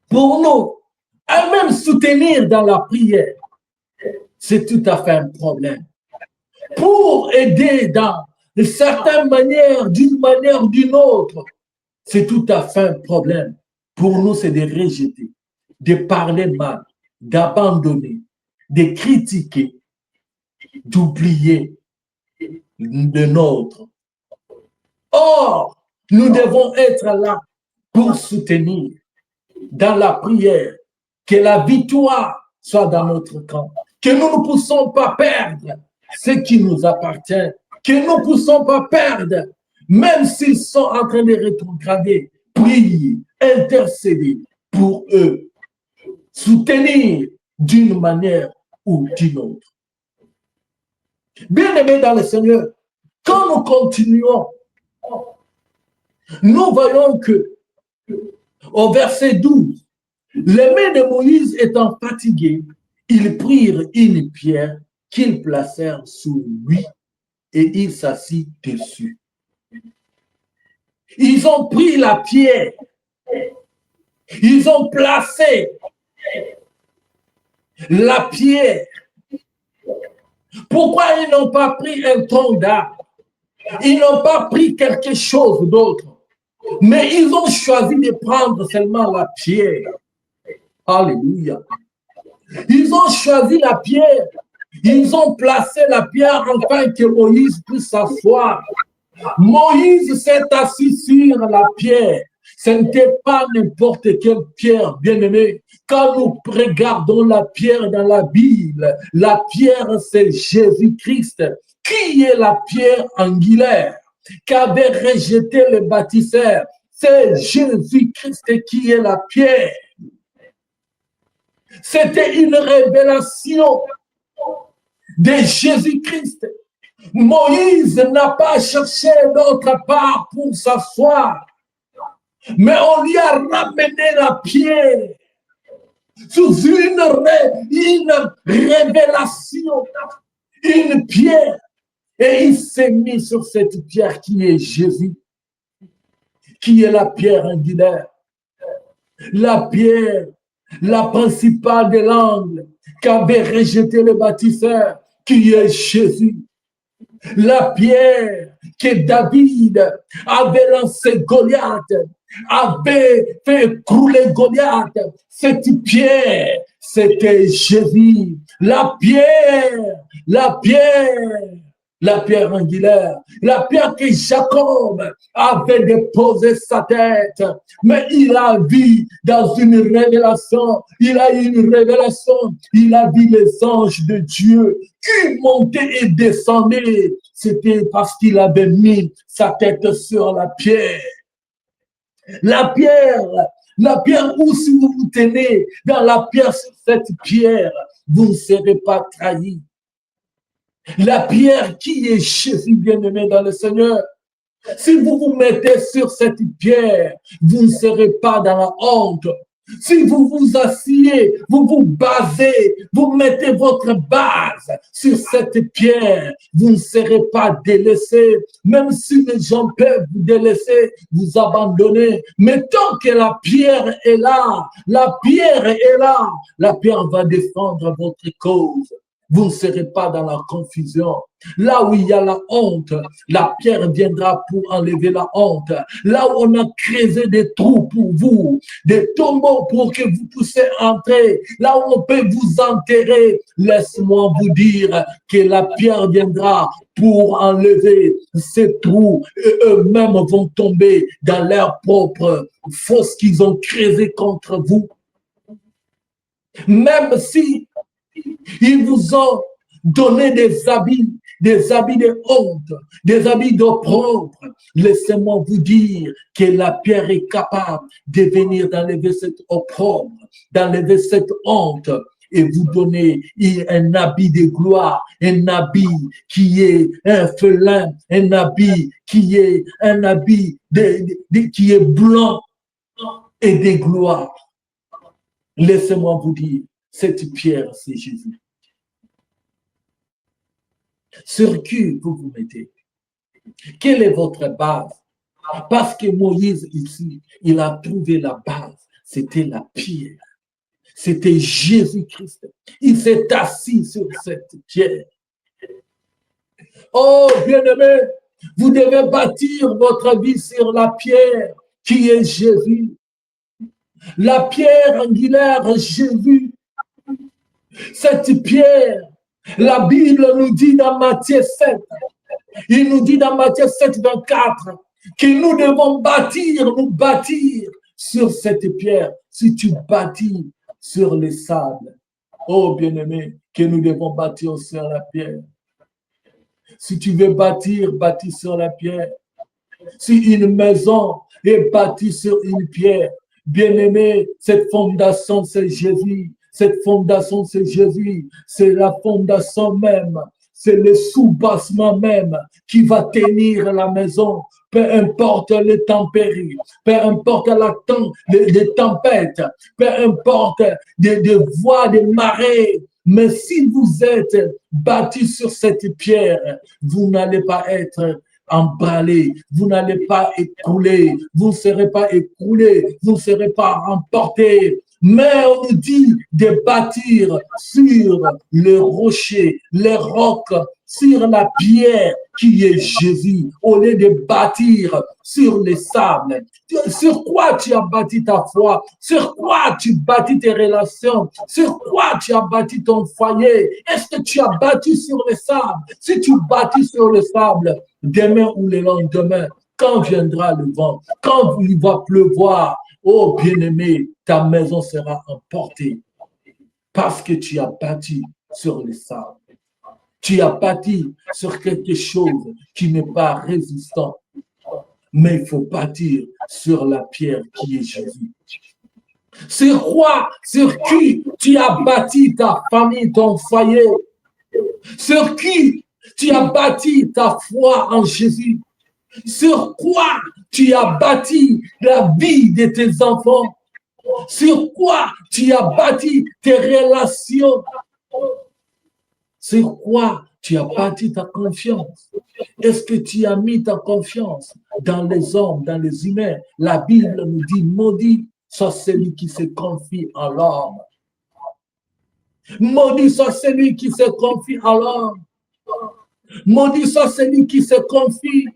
Pour nous, à même soutenir dans la prière, c'est tout à fait un problème. Pour aider dans de certaines manières, d'une manière ou d'une autre, c'est tout à fait un problème. Pour nous, c'est de rejeter, de parler mal, d'abandonner, de critiquer, d'oublier le nôtre. Or, nous devons être là pour soutenir dans la prière, que la victoire soit dans notre camp, que nous ne puissions pas perdre ce qui nous appartient, que nous ne puissions pas perdre, même s'ils sont en train de rétrograder, prier, intercéder pour eux, soutenir d'une manière ou d'une autre. Bien-aimés dans le Seigneur, quand nous continuons, nous voyons que au verset 12, les mains de Moïse étant fatiguées, ils prirent une pierre qu'ils placèrent sous lui et il s'assit dessus. Ils ont pris la pierre, ils ont placé la pierre. Pourquoi ils n'ont pas pris un tronc d'arbre? Ils n'ont pas pris quelque chose d'autre, mais ils ont choisi de prendre seulement la pierre. Alléluia. Ils ont choisi la pierre. Ils ont placé la pierre afin que Moïse puisse s'asseoir. Moïse s'est assis sur la pierre. Ce n'était pas n'importe quelle pierre, bien-aimé. Quand nous regardons la pierre dans la Bible, la pierre, c'est Jésus-Christ. Qui est la pierre angulaire qu'avait rejeté le bâtisseur? C'est Jésus-Christ qui est la pierre. C'était une révélation de Jésus-Christ. Moïse n'a pas cherché d'autre part pour s'asseoir, mais on lui a ramené la pierre sous une révélation, une pierre, et il s'est mis sur cette pierre qui est Jésus, qui est la pierre angulaire, la pierre, la principale de l'angle qu'avait rejeté le bâtisseur, qui est Jésus. La pierre que David avait lancé Goliath, avait fait crouler Goliath. Cette pierre, c'était Jésus. La pierre angulaire, la pierre que Jacob avait déposé sa tête, mais il a vu dans une révélation, il a eu une révélation, il a vu les anges de Dieu qui montaient et descendaient. C'était parce qu'il avait mis sa tête sur la pierre. La pierre où si vous vous tenez dans la pierre, sur cette pierre, vous ne serez pas trahis. La pierre qui est Jésus bien-aimé dans le Seigneur. Si vous vous mettez sur cette pierre, vous ne serez pas dans la honte. Si vous vous asseyez, vous vous basez, vous mettez votre base sur cette pierre, vous ne serez pas délaissé. Même si les gens peuvent vous délaisser, vous abandonner. Mais tant que la pierre est là, la pierre va défendre votre cause. vous ne serez pas dans la confusion. Là où il y a la honte, la pierre viendra pour enlever la honte. Là où on a creusé des trous pour vous, des tombeaux pour que vous puissiez entrer, là où on peut vous enterrer, laisse-moi vous dire que la pierre viendra pour enlever ces trous et eux-mêmes vont tomber dans leur propre fosse qu'ils ont creusé contre vous. Même si ils vous ont donné des habits de honte, des habits d'opprobre, laissez-moi vous dire que la pierre est capable de venir d'enlever cette opprobre, d'enlever cette honte et vous donner un habit de gloire, un habit qui est un félin, un habit qui est un habit qui est blanc et de gloire. Laissez-moi vous dire, cette pierre, c'est Jésus. Sur qui vous vous mettez? Quelle est votre base? Parce que Moïse, ici, il a trouvé la base. C'était la pierre. C'était Jésus-Christ. Il s'est assis sur cette pierre. Oh, bien-aimé, vous devez bâtir votre vie sur la pierre qui est Jésus. La pierre angulaire, Jésus. Cette pierre, la Bible nous dit dans Matthieu 7, il nous dit dans Matthieu 7, 24, que nous devons nous bâtir sur cette pierre. Si tu bâtis sur les sables, oh bien-aimé, que nous devons bâtir sur la pierre. Si tu veux bâtir, bâtis sur la pierre. Si une maison est bâtie sur une pierre, bien-aimé, cette fondation, c'est Jésus. Cette fondation, c'est Jésus. C'est la fondation même. C'est le sous-bassement même qui va tenir la maison. Peu importe les tempéries, peu importe les tempêtes, peu importe des voies, des marées. Mais si vous êtes bâti sur cette pierre, vous n'allez pas être emballé, vous n'allez pas écrouler, vous ne serez pas écroulé, vous ne serez pas emporté. Mais on nous dit de bâtir sur le rocher, les rocs, sur la pierre qui est Jésus, au lieu de bâtir sur les sables. Sur quoi tu as bâti ta foi? Sur quoi tu bâtis tes relations? Sur quoi tu as bâti ton foyer? Est-ce que tu as bâti sur les sables? Si tu bâtis sur le sable, demain ou le lendemain, quand viendra le vent, quand il va pleuvoir, oh bien-aimé, ta maison sera emportée parce que tu as bâti sur les sables. Tu as bâti sur quelque chose qui n'est pas résistant. Mais il faut bâtir sur la pierre qui est Jésus. Sur quoi? Sur qui tu as bâti ta famille, ton foyer? Sur qui tu as bâti ta foi en Jésus? Sur quoi tu as bâti la vie de tes enfants? Sur quoi tu as bâti tes relations? Sur quoi tu as bâti ta confiance? Est-ce que tu as mis ta confiance dans les hommes, dans les humains? La Bible nous dit, maudit soit celui qui se confie en l'homme. Maudit soit celui qui se confie en l'homme. Maudit soit celui qui se confie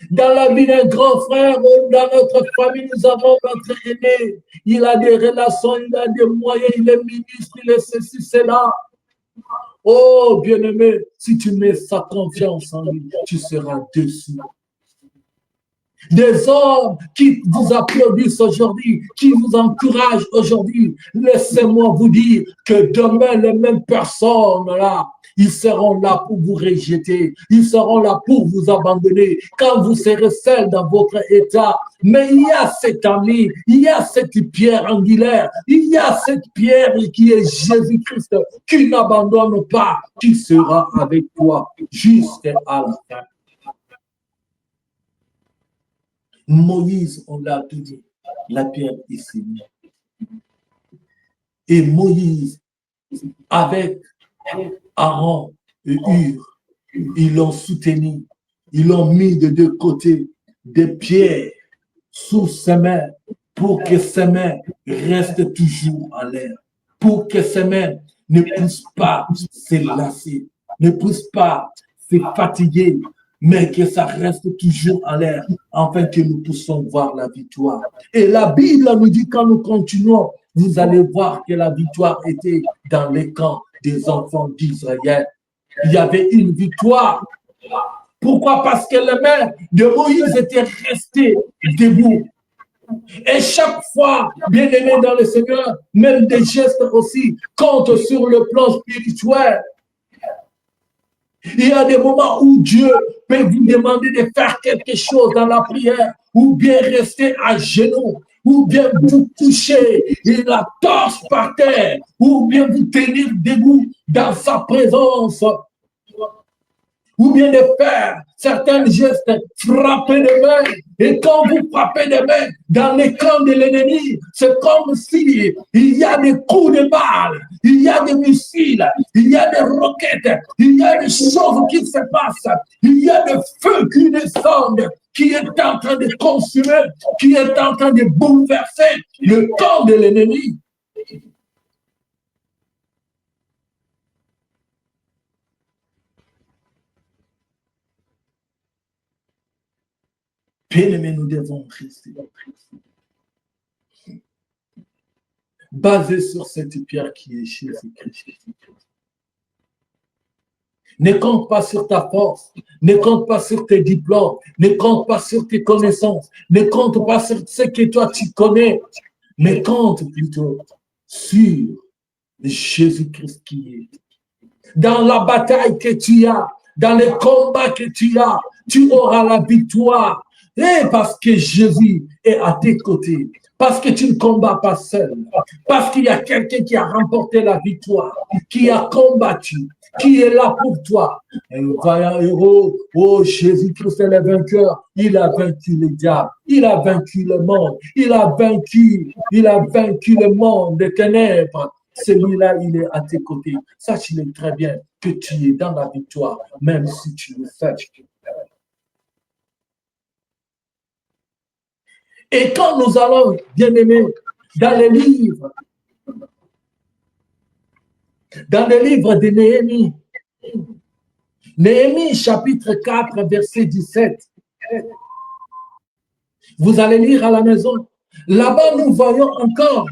dans la vie d'un grand frère ou dans notre famille. Nous avons notre aîné. Il a des relations, il a des moyens, il est ministre, il est ceci, cela. Oh, bien-aimé, si tu mets sa confiance en lui, tu seras déçu. Des hommes qui vous applaudissent aujourd'hui, qui vous encouragent aujourd'hui, laissez-moi vous dire que demain, les mêmes personnes là, ils seront là pour vous rejeter, ils seront là pour vous abandonner quand vous serez seul dans votre état. Mais il y a cet ami, il y a cette pierre angulaire, il y a cette pierre qui est Jésus-Christ qui n'abandonne pas, qui sera avec toi jusqu'à la fin. Moïse, on l'a tout dit, la pierre ici. Et Moïse, avec Aaron et Hur, ils l'ont soutenu, ils l'ont mis de deux côtés des pierres sous ses mains pour que ses mains restent toujours en l'air, pour que ses mains ne pousse pas se lasser, ne pousse pas se fatiguer, mais que ça reste toujours en l'air, afin que nous puissions voir la victoire. Et la Bible nous dit, quand nous continuons, vous allez voir que la victoire était dans les camps des enfants d'Israël. Il y avait une victoire. Pourquoi? Parce que les mains de Moïse étaient restées debout. Et chaque fois, bien aimé dans le Seigneur, même des gestes aussi comptent sur le plan spirituel. Il y a des moments où Dieu peut vous demander de faire quelque chose dans la prière, ou bien rester à genoux, ou bien vous coucher et la torse par terre, ou bien vous tenir debout dans sa présence, ou bien de faire certains gestes, frapper les mains. Et quand vous frappez les mains dans les camps de l'ennemi, c'est comme si il y a des coups de balles, il y a des missiles, il y a des roquettes, il y a des choses qui se passent, il y a des feux qui descendent, qui est en train de consumer, qui est en train de bouleverser le camp de l'ennemi. Bien-aimés, nous devons rester basés sur cette pierre qui est Jésus-Christ. Ne compte pas sur ta force, ne compte pas sur tes diplômes, ne compte pas sur tes connaissances, ne compte pas sur ce que toi tu connais, mais compte plutôt sur Jésus-Christ qui est. Dans la bataille que tu as, dans les combats que tu as, tu auras la victoire. Et parce que Jésus est à tes côtés, parce que tu ne combats pas seul, parce qu'il y a quelqu'un qui a remporté la victoire, qui a combattu, qui est là pour toi. Un vaillant héros, oh Jésus-Christ est le vainqueur, il a vaincu le diable, il a vaincu le monde, il a vaincu le monde des ténèbres. Celui-là, il est à tes côtés. Sache-le très bien que tu es dans la victoire, même si tu le fais. Et quand nous allons, bien aimés, dans les livres de Néhémie, Néhémie chapitre 4, verset 17, vous allez lire à la maison. Là-bas, nous voyons encore,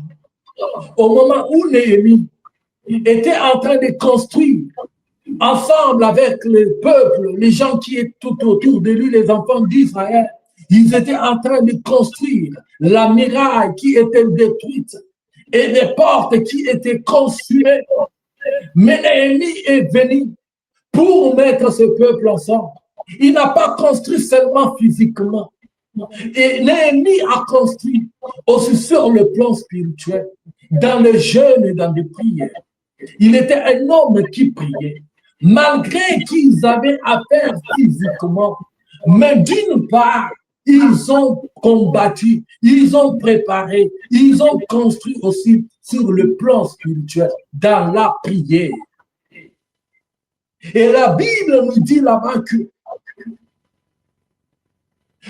au moment où Néhémie était en train de construire, ensemble avec le peuple, les gens qui étaient tout autour de lui, les enfants d'Israël, ils étaient en train de construire la muraille qui était détruite et les portes qui étaient consumées. Mais Néhémie est venu pour mettre ce peuple ensemble. Il n'a pas construit seulement physiquement. Et Néhémie a construit aussi sur le plan spirituel, dans le jeûne et dans les prières. Il était un homme qui priait, malgré qu'ils avaient affaire physiquement. Mais d'une part, ils ont combattu, ils ont préparé, ils ont construit aussi sur le plan spirituel, dans la prière. Et la Bible nous dit là-bas que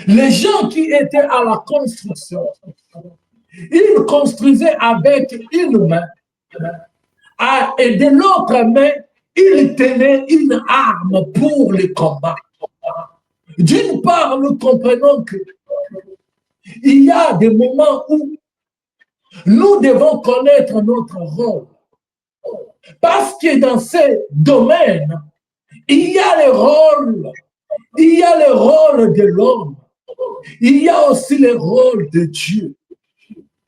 les gens qui étaient à la construction, ils construisaient avec une main et de l'autre main, ils tenaient une arme pour le combat. D'une part, nous comprenons que il y a des moments où nous devons connaître notre rôle. Parce que dans ces domaines, il y a le rôle de l'homme. Il y a aussi le rôle de Dieu.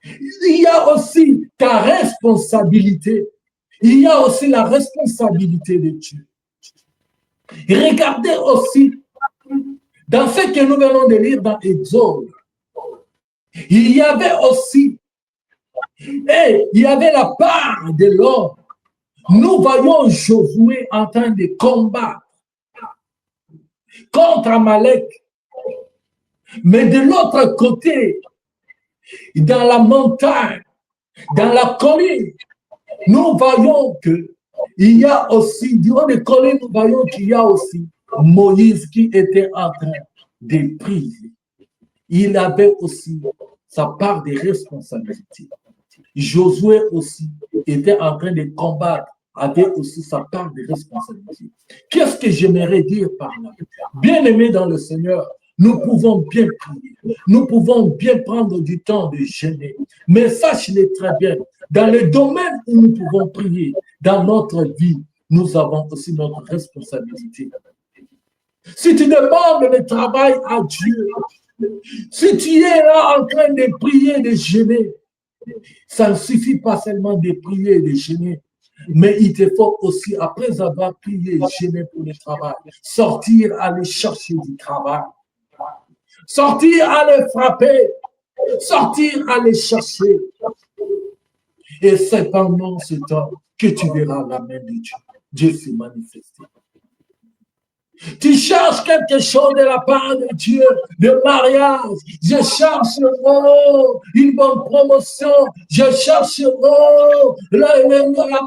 Il y a aussi ta responsabilité. Il y a aussi la responsabilité de Dieu. Et regardez aussi dans ce que nous venons de lire dans Exode, il y avait aussi, et il y avait la part de l'homme. Nous voyons Josué en train de combattre contre Amalek. Mais de l'autre côté, dans la montagne, dans la colline, nous voyons qu'il y a aussi, durant les collines, nous voyons qu'il y a aussi Moïse qui était en train de prier. Il avait aussi sa part de responsabilité. Josué aussi était en train de combattre avait aussi sa part de responsabilité. Qu'est-ce que j'aimerais dire par là? Bien-aimés dans le Seigneur, nous pouvons bien prier, nous pouvons bien prendre du temps de jeûner, mais sache-le très bien, dans le domaine où nous pouvons prier, dans notre vie, nous avons aussi notre responsabilité. Si tu demandes le travail à Dieu, si tu es là en train de prier, de jeûner, ça ne suffit pas seulement de prier et de jeûner, mais il te faut aussi, après avoir prié et jeûné pour le travail, sortir, aller chercher du travail, sortir, aller frapper, sortir, aller chercher. Et c'est pendant ce temps que tu verras la main de Dieu. Dieu se manifester. Tu cherches quelque chose de la part de Dieu, de mariage. Je cherche une bonne promotion. Je cherche la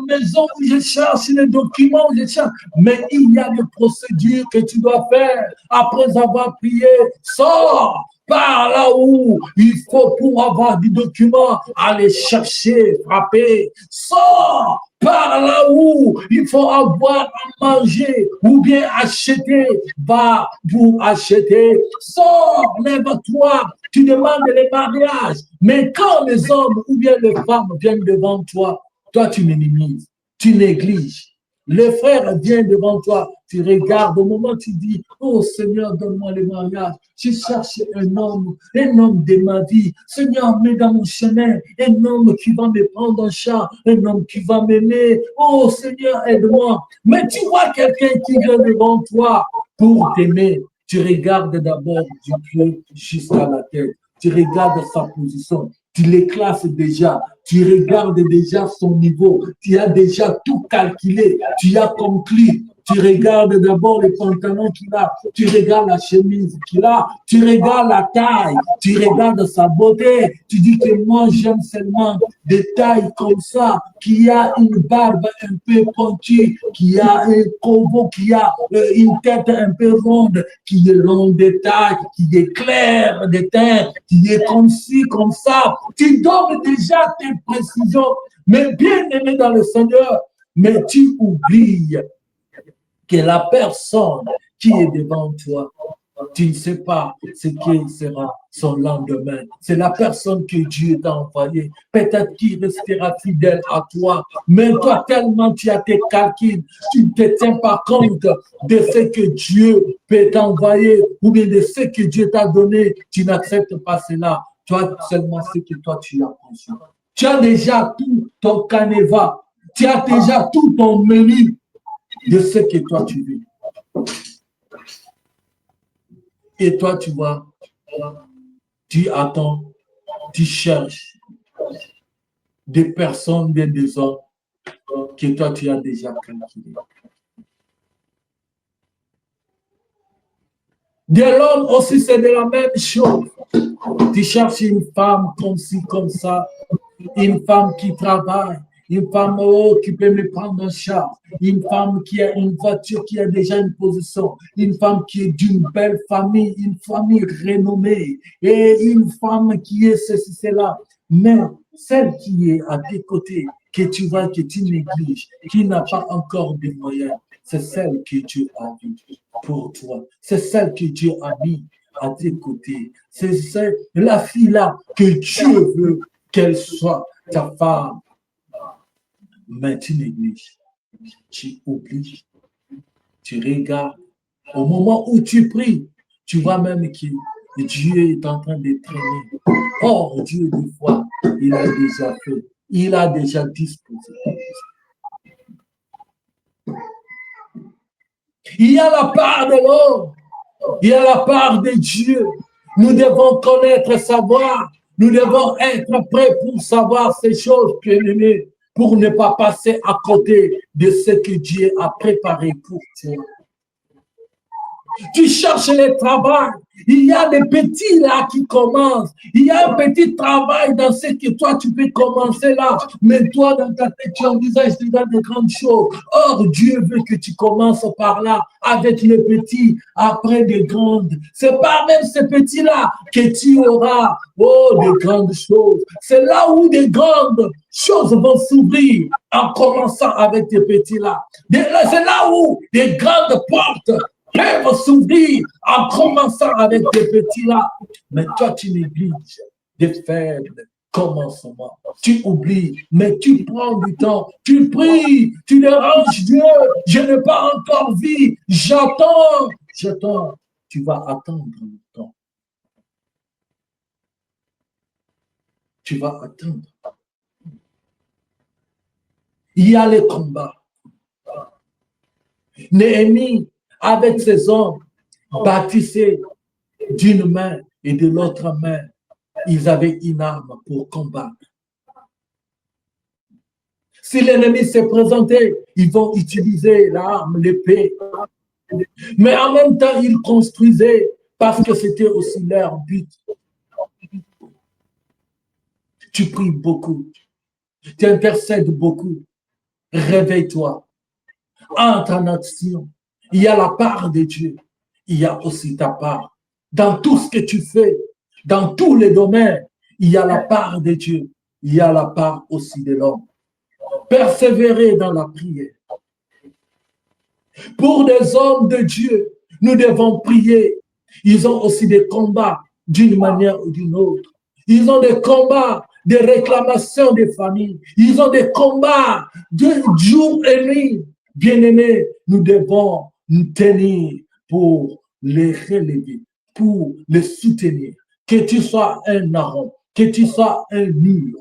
maison où je cherche les documents. Je cherche. Mais il y a des procédures que tu dois faire après avoir prié. Sors par là où il faut pour avoir des documents, aller chercher, frapper. Sors par là où il faut avoir à manger ou bien acheter, va pour acheter. Sors, lève-toi, tu demandes les mariages. Mais quand les hommes ou bien les femmes viennent devant toi, toi tu minimises, tu négliges. Le frère vient devant toi, tu regardes, au moment où tu dis, oh Seigneur, donne-moi le mariage. Je cherche un homme de ma vie. Seigneur, mets dans mon chemin un homme qui va me prendre en charge, un homme qui va m'aimer. Oh Seigneur, aide-moi. Mais tu vois quelqu'un qui vient devant toi pour t'aimer. Tu regardes d'abord du pied jusqu'à la tête. Tu regardes sa position. Tu les classes déjà, tu regardes déjà son niveau, tu as déjà tout calculé, tu as conclu. Tu regardes d'abord les pantalons qu'il a, tu regardes la chemise qu'il a, tu regardes la taille, tu regardes sa beauté. Tu dis que moi j'aime seulement des tailles comme ça, qui a une barbe un peu pointue, qui a un corbeau, qui a une tête un peu ronde, qui est long de taille, qui est clair de teint, qui est comme ci, comme ça. Tu donnes déjà tes précisions, mais bien aimé dans le Seigneur, mais tu oublies que la personne qui est devant toi, tu ne sais pas ce qui sera son lendemain. C'est la personne que Dieu t'a envoyée. Peut-être qu'il restera fidèle à toi, mais toi, tellement tu as tes calculs, tu ne te tiens pas compte de ce que Dieu peut t'envoyer ou bien de ce que Dieu t'a donné. Tu n'acceptes pas cela. Toi, seulement ce que toi, tu as conçu. Tu as déjà tout ton canevas. Tu as déjà tout ton menu de ce que toi tu veux. Et toi, tu vois, tu attends, tu cherches des personnes, des hommes que toi tu as déjà calculé. De l'homme aussi, c'est de la même chose. Tu cherches une femme comme ci, comme ça, une femme qui travaille, une femme qui peut me prendre en charge, une femme qui a une voiture, qui a déjà une position, une femme qui est d'une belle famille, une famille renommée, et une femme qui est ceci, cela. Mais celle qui est à tes côtés, que tu vois, que tu négliges, qui n'a pas encore de moyens, c'est celle que Dieu a mis pour toi. C'est celle que Dieu a mis à tes côtés. C'est la fille-là que Dieu veut qu'elle soit ta femme. Mais tu négliges, tu oublies, tu regardes. Au moment où tu pries, tu vois même que Dieu est en train de traîner. Or, Dieu, des fois, il a déjà fait, il a déjà disposé. Il y a la part de l'homme, il y a la part de Dieu. Nous devons connaître, savoir. Nous devons être prêts pour savoir ces choses, bien-aimés, pour ne pas passer à côté de ce que Dieu a préparé pour toi. Tu cherches le travail. Il y a des petits là qui commencent. Il y a un petit travail dans ce que toi tu peux commencer là. Mais toi, dans ta tête, tu envisages déjà de grandes choses. Or, Dieu veut que tu commences par là, avec les petits, après des grandes. C'est pas même ces petits-là que tu auras, de grandes choses. C'est là où des grandes choses vont s'ouvrir en commençant avec tes petits-là. C'est là où des grandes portes peuvent s'ouvrir en commençant avec des petits-là. Mais toi, tu négliges des faibles commencements. Tu oublies, mais tu prends du temps. Tu pries, tu déranges Dieu. Je n'ai pas encore vu. J'attends. Tu vas attendre le temps. Tu vas attendre. Il y a les combats. Néhémie, avec ses hommes, bâtissaient d'une main et de l'autre main. Ils avaient une arme pour combattre. Si l'ennemi s'est présenté, ils vont utiliser l'arme, l'épée. Mais en même temps, ils construisaient parce que c'était aussi leur but. Tu pries beaucoup. Tu intercèdes beaucoup. Réveille-toi. Entre en action. Il y a la part de Dieu. Il y a aussi ta part. Dans tout ce que tu fais, dans tous les domaines, il y a la part de Dieu. Il y a la part aussi de l'homme. Persévérer dans la prière. Pour des hommes de Dieu, nous devons prier. Ils ont aussi des combats d'une manière ou d'une autre. Ils ont des combats, des réclamations des familles. Ils ont des combats de jour et nuit. Bien-aimés, nous devons nous tenir pour les relever, pour les soutenir. Que tu sois un Aaron, que tu sois un mur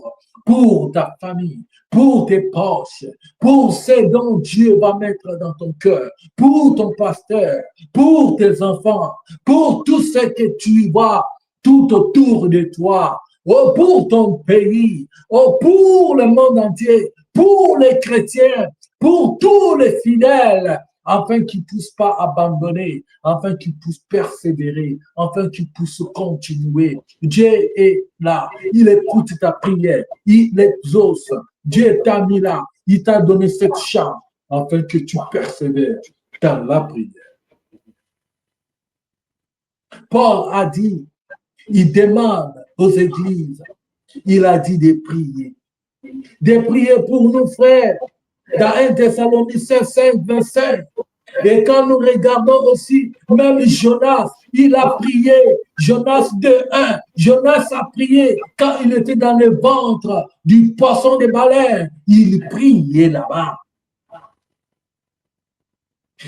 pour ta famille, pour tes poches, pour ce dont Dieu va mettre dans ton cœur, pour ton pasteur, pour tes enfants, pour tout ce que tu vois tout autour de toi, pour ton pays, pour le monde entier, pour les chrétiens, pour tous les fidèles, afin qu'ils ne puissent pas abandonner, afin qu'ils puissent persévérer, afin qu'ils puissent continuer. Dieu est là, il écoute ta prière, il exauce. Dieu t'a mis là, il t'a donné cette chance, afin que tu persévères dans la prière. Paul a dit, il demande aux églises, il a dit de prier pour nos frères, dans 1 Thessaloniciens 5, 25. Et quand nous regardons aussi, même Jonas, il a prié, Jonas 2:1, Jonas a prié quand il était dans le ventre du poisson des baleines, il priait là-bas.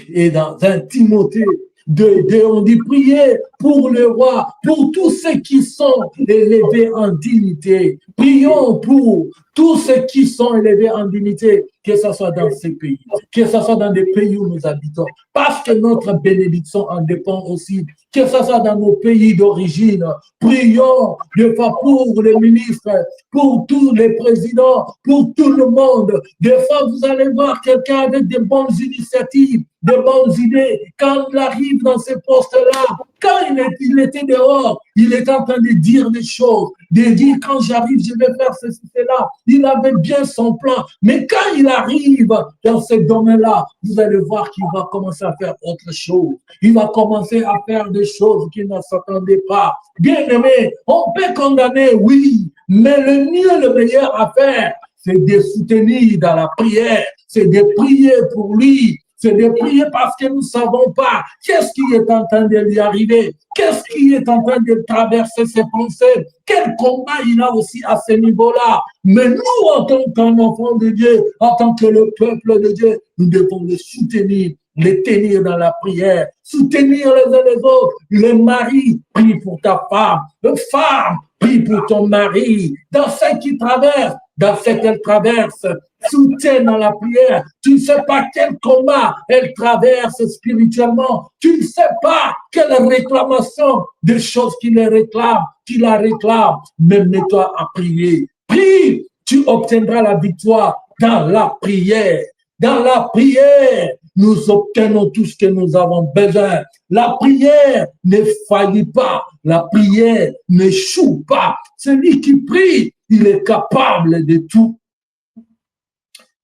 Et dans 1 Timothée 2, on dit prier pour le roi, pour tous ceux qui sont élevés en dignité. Prions pour tous ceux qui sont élevés en dignité, que ce soit dans ces pays, que ce soit dans des pays où nous habitons, parce que notre bénédiction en dépend aussi, que ce soit dans nos pays d'origine. Prions des fois pour les ministres, pour tous les présidents, pour tout le monde. Des fois, vous allez voir quelqu'un avec de bonnes initiatives, de bonnes idées. Quand il arrive dans ces postes-là, quand il était dehors, il était en train de dire des choses, de dire quand j'arrive, je vais faire ceci, cela. Il avait bien son plan. Mais quand il arrive dans ce domaine-là, vous allez voir qu'il va commencer à faire autre chose. Il va commencer à faire des choses qu'il ne s'attendait pas. Bien aimé, on peut condamner, oui, mais le mieux, le meilleur à faire, c'est de soutenir dans la prière, c'est de prier pour lui. C'est de prier parce que nous ne savons pas qu'est-ce qui est en train de lui arriver, qu'est-ce qui est en train de traverser ses pensées, quel combat il a aussi à ce niveau-là. Mais nous, en tant qu'enfants de Dieu, en tant que le peuple de Dieu, nous devons les soutenir, les tenir dans la prière, soutenir les uns les autres. Le mari, prie pour ta femme. Le femme, prie pour ton mari. Dans ce qui traverse, dans ce qu'elle traverse, soutiens dans la prière. Tu ne sais pas quel combat elle traverse spirituellement. Tu ne sais pas quelle réclamation des choses qui la réclament. Même mets-toi à prier. Prie, tu obtiendras la victoire dans la prière. Dans la prière, nous obtenons tout ce que nous avons besoin. La prière ne faillit pas. La prière n'échoue pas. Celui qui prie, il est capable de tout.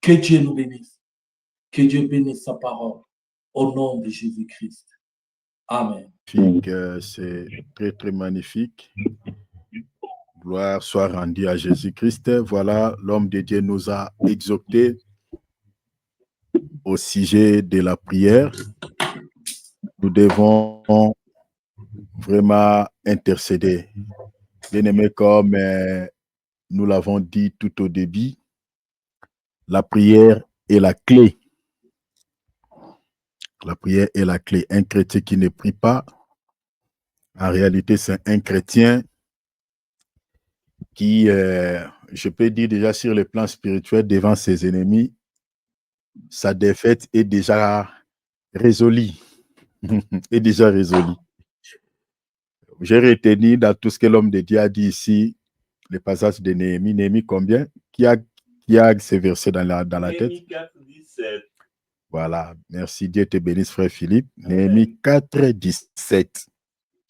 Que Dieu nous bénisse. Que Dieu bénisse sa parole. Au nom de Jésus-Christ. Amen. C'est très, très magnifique. Gloire soit rendue à Jésus-Christ. Voilà, l'homme de Dieu nous a exhortés au sujet de la prière. Nous devons vraiment intercéder. Bien aimé, comme nous l'avons dit tout au début, la prière est la clé. La prière est la clé. Un chrétien qui ne prie pas, en réalité, c'est un chrétien qui, je peux dire déjà sur le plan spirituel, devant ses ennemis, sa défaite est déjà résolue. Est déjà résolue. J'ai retenu dans tout ce que l'homme de Dieu a dit ici, le passage de Néhémie. Néhémie combien? Qui a ces versets dans la tête? Néhémie 4, 17. Voilà, merci. Dieu te bénisse, frère Philippe. Néhémie 4, 17.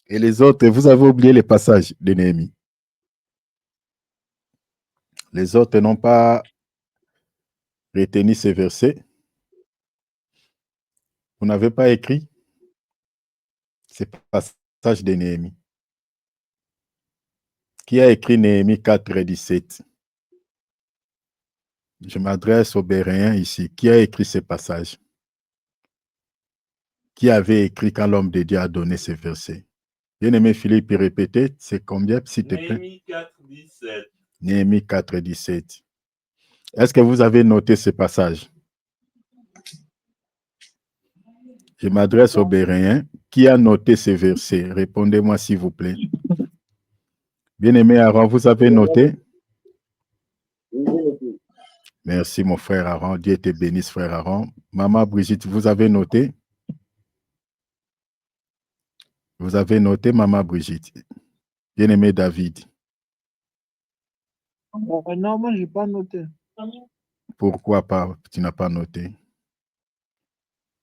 Et les autres, vous avez oublié les passages de Néhémie. Les autres n'ont pas retenu ces versets. Vous n'avez pas écrit ces passages de Néhémie. Qui a écrit Néhémie 4, 17? Je m'adresse aux Béréens ici. Qui a écrit ces passages? Qui avait écrit quand l'homme de Dieu a donné ces versets? Bien-aimé Philippe, répétez, c'est combien, s'il te plaît? Néhémie 4, 17. Néhémie 4, 17. Est-ce que vous avez noté ces passages? Je m'adresse aux Béréens. Qui a noté ces versets? Répondez-moi, s'il vous plaît. Bien-aimé Aaron, vous avez noté? Merci, mon frère Aaron. Dieu te bénisse, frère Aaron. Maman Brigitte, vous avez noté? Vous avez noté, Maman Brigitte? Bien-aimé David. Non, moi, je n'ai pas noté. Pourquoi pas? Tu n'as pas noté?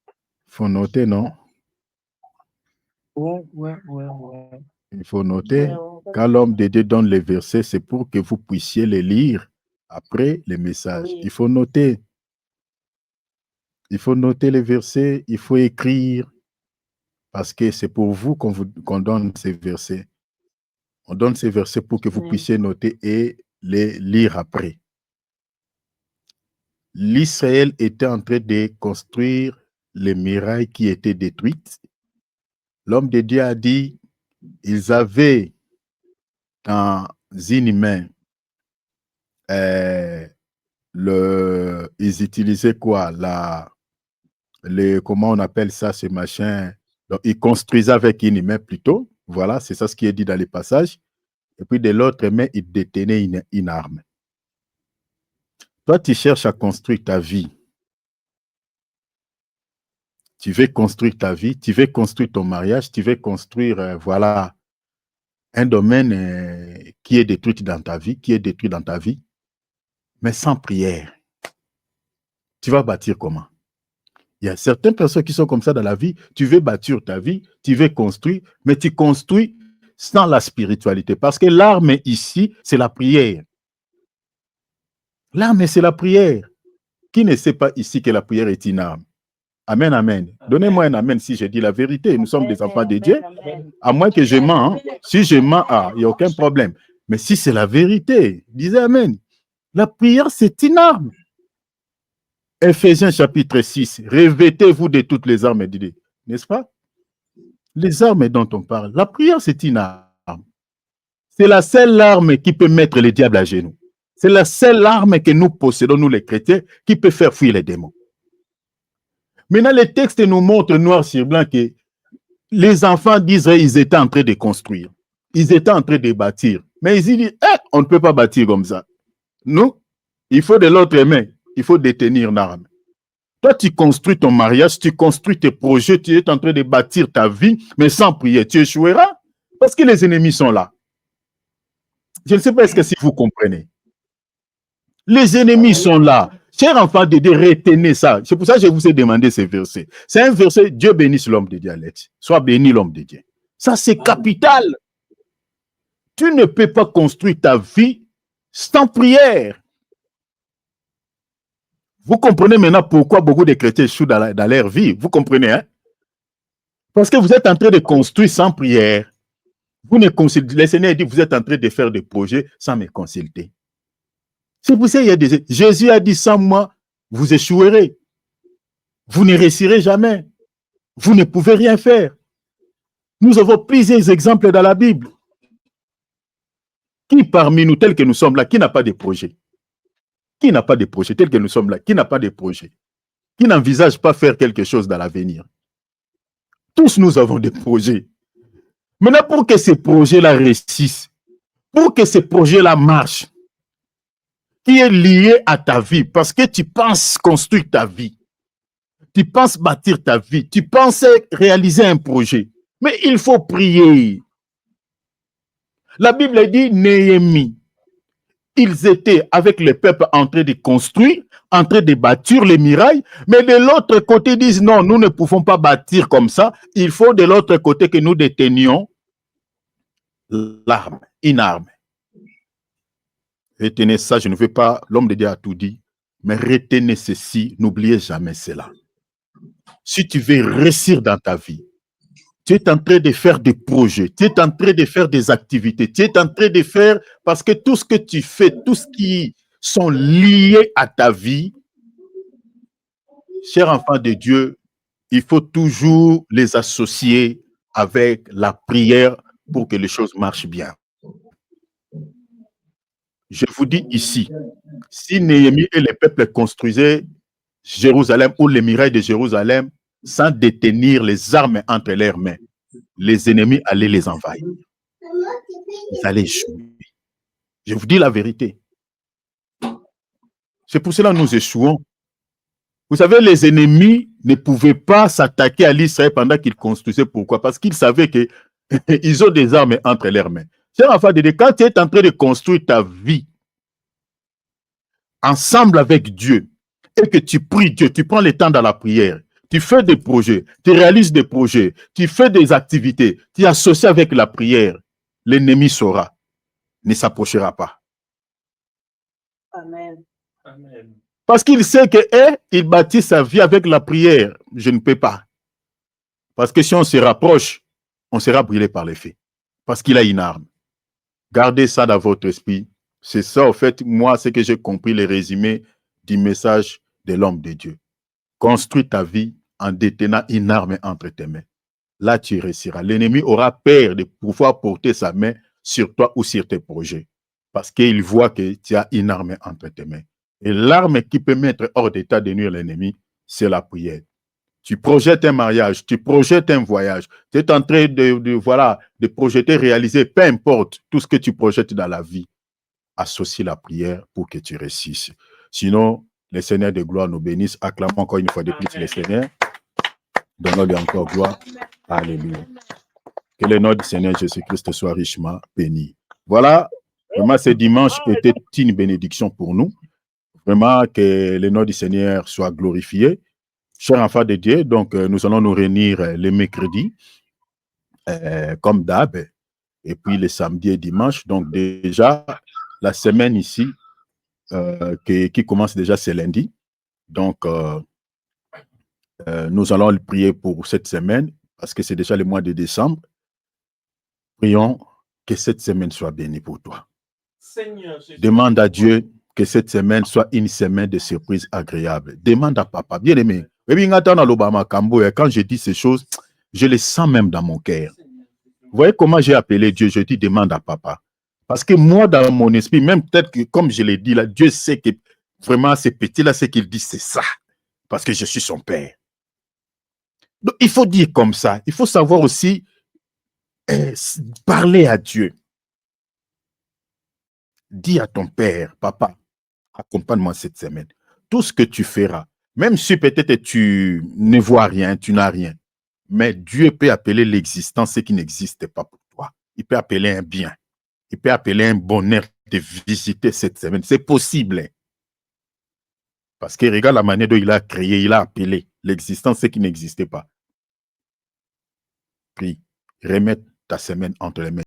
Il faut noter, non? Ouais. Il faut noter. Quand l'homme de Dieu donne les versets, c'est pour que vous puissiez les lire après les messages. Il faut noter. Il faut noter les versets, il faut écrire, parce que c'est pour vous qu'on donne ces versets. On donne ces versets pour que vous puissiez noter et les lire après. L'Israël était en train de construire les murailles qui étaient détruites. L'homme de Dieu a dit, ils avaient dans une main, ils utilisaient quoi? Comment on appelle ça, ces machins? Donc, ils construisaient avec une main plutôt. Voilà, c'est ça ce qui est dit dans les passages. Et puis de l'autre main, ils détenaient une arme. Toi, tu cherches à construire ta vie. Tu veux construire ta vie, tu veux construire ton mariage, tu veux construire, voilà, un domaine qui est détruit dans ta vie, mais sans prière. Tu vas bâtir comment? Il y a certaines personnes qui sont comme ça dans la vie. Tu veux bâtir ta vie, tu veux construire, mais tu construis sans la spiritualité. Parce que l'arme ici, c'est la prière. L'arme, c'est la prière. Qui ne sait pas ici que la prière est une arme? Amen, amen. Donnez-moi un amen si je dis la vérité. Nous sommes des enfants de Dieu. À moins que je mens. Hein. Si je mens, il n'y a aucun problème. Mais si c'est la vérité, disez amen. La prière, c'est une arme. Éphésiens chapitre 6. Revêtez-vous de toutes les armes, n'est-ce pas? Les armes dont on parle. La prière, c'est une arme. C'est la seule arme qui peut mettre le diable à genoux. C'est la seule arme que nous possédons, nous les chrétiens, qui peut faire fuir les démons. Maintenant, les textes nous montrent noir sur blanc que les enfants d'Israël, ils étaient en train de construire. Ils étaient en train de bâtir. Mais ils disent, on ne peut pas bâtir comme ça. Nous, il faut de l'autre main. Il faut détenir une arme. Toi, tu construis ton mariage, tu construis tes projets, tu es en train de bâtir ta vie, mais sans prier, tu échoueras parce que les ennemis sont là. Je ne sais pas est-ce que si vous comprenez. Les ennemis sont là. Chers enfants de Dieu, retenez ça. C'est pour ça que je vous ai demandé ces versets. C'est un verset, Dieu bénisse l'homme de Dieu, Alex. Sois béni l'homme de Dieu. Ça, c'est capital. Tu ne peux pas construire ta vie sans prière. Vous comprenez maintenant pourquoi beaucoup de chrétiens échouent dans leur vie. Vous comprenez, hein? Parce que vous êtes en train de construire sans prière. Vous ne consultez. Le Seigneur dit, vous êtes en train de faire des projets sans me consulter. C'est pour ça qu'il y a des... Jésus a dit, sans moi, vous échouerez. Vous ne réussirez jamais. Vous ne pouvez rien faire. Nous avons plusieurs exemples dans la Bible. Qui parmi nous, tels que nous sommes là, qui n'a pas de projet? Qui n'a pas de projet, tel que nous sommes là? Qui n'a pas de projet? Qui n'envisage pas faire quelque chose dans l'avenir? Tous nous avons des projets. Maintenant, pour que ces projets-là réussissent, pour que ces projets-là marchent, qui est lié à ta vie, parce que tu penses construire ta vie, tu penses bâtir ta vie, tu penses réaliser un projet, mais il faut prier. La Bible dit, Néhémie, ils étaient avec le peuple en train de construire, en train de bâtir les murailles, mais de l'autre côté, ils disent non, nous ne pouvons pas bâtir comme ça, il faut de l'autre côté que nous détenions l'arme, une arme. Retenez ça, je ne veux pas, l'homme de Dieu a tout dit, mais retenez ceci, n'oubliez jamais cela. Si tu veux réussir dans ta vie, tu es en train de faire des projets, tu es en train de faire des activités, tu es en train de faire, parce que tout ce que tu fais, tout ce qui sont liés à ta vie, chers enfants de Dieu, il faut toujours les associer avec la prière pour que les choses marchent bien. Je vous dis ici, si Néhémie et les peuples construisaient Jérusalem ou les murailles de Jérusalem sans détenir les armes entre leurs mains, les ennemis allaient les envahir. Ils allaient échouer. Je vous dis la vérité. C'est pour cela que nous échouons. Vous savez, les ennemis ne pouvaient pas s'attaquer à l'Israël pendant qu'ils construisaient. Pourquoi? Parce qu'ils savaient qu'ils ont des armes entre leurs mains. C'est enfin de dire, quand tu es en train de construire ta vie ensemble avec Dieu et que tu pries Dieu, tu prends le temps dans la prière, tu fais des projets, tu réalises des projets, tu fais des activités, tu associes avec la prière, l'ennemi saura, ne s'approchera pas. Amen. Amen. Parce qu'il sait qu'il bâtit sa vie avec la prière. Je ne peux pas. Parce que si on se rapproche, on sera brûlé par les feux. Parce qu'il a une arme. Gardez ça dans votre esprit. C'est ça, en fait, moi, c'est que j'ai compris le résumé du message de l'homme de Dieu. Construis ta vie en détenant une arme entre tes mains. Là, tu réussiras. L'ennemi aura peur de pouvoir porter sa main sur toi ou sur tes projets. Parce qu'il voit que tu as une arme entre tes mains. Et l'arme qui peut mettre hors d'état de nuire l'ennemi, c'est la prière. Tu projettes un mariage, tu projettes un voyage, tu es en train de projeter, réaliser, peu importe tout ce que tu projettes dans la vie. Associe la prière pour que tu réussisses. Sinon, le Seigneur de gloire nous bénisse. Acclamons encore une fois de plus le Seigneur. Donnons-lui encore gloire. Alléluia. Que le nom du Seigneur Jésus-Christ soit richement béni. Voilà, vraiment, ce dimanche était une bénédiction pour nous. Vraiment, que le nom du Seigneur soit glorifié. Chers enfants de Dieu, donc nous allons nous réunir les mercredis, comme d'hab, et puis les samedis et dimanches. Donc déjà, la semaine ici, qui commence déjà, c'est lundi. Donc, nous allons prier pour cette semaine, parce que c'est déjà le mois de décembre. Prions que cette semaine soit bénie pour toi. Seigneur Jésus. Demande à Dieu que cette semaine soit une semaine de surprise agréable. Demande à papa, bien aimé. Quand je dis ces choses, je les sens même dans mon cœur. Vous voyez comment j'ai appelé Dieu? Je dis demande à papa. Parce que moi, dans mon esprit, même peut-être que, comme je l'ai dit là, Dieu sait que vraiment, ces petits-là, ce qu'il dit, c'est ça. Parce que je suis son père. Donc, il faut dire comme ça. Il faut savoir aussi parler à Dieu. Dis à ton père, papa, accompagne-moi cette semaine. Tout ce que tu feras, même si peut-être tu ne vois rien, tu n'as rien, mais Dieu peut appeler l'existence ce qui n'existe pas pour toi. Il peut appeler un bien. Il peut appeler un bonheur de visiter cette semaine. C'est possible. Parce que regarde la manière dont il a créé, il a appelé l'existence, ce qui n'existait pas. Prie, remets ta semaine entre les mains.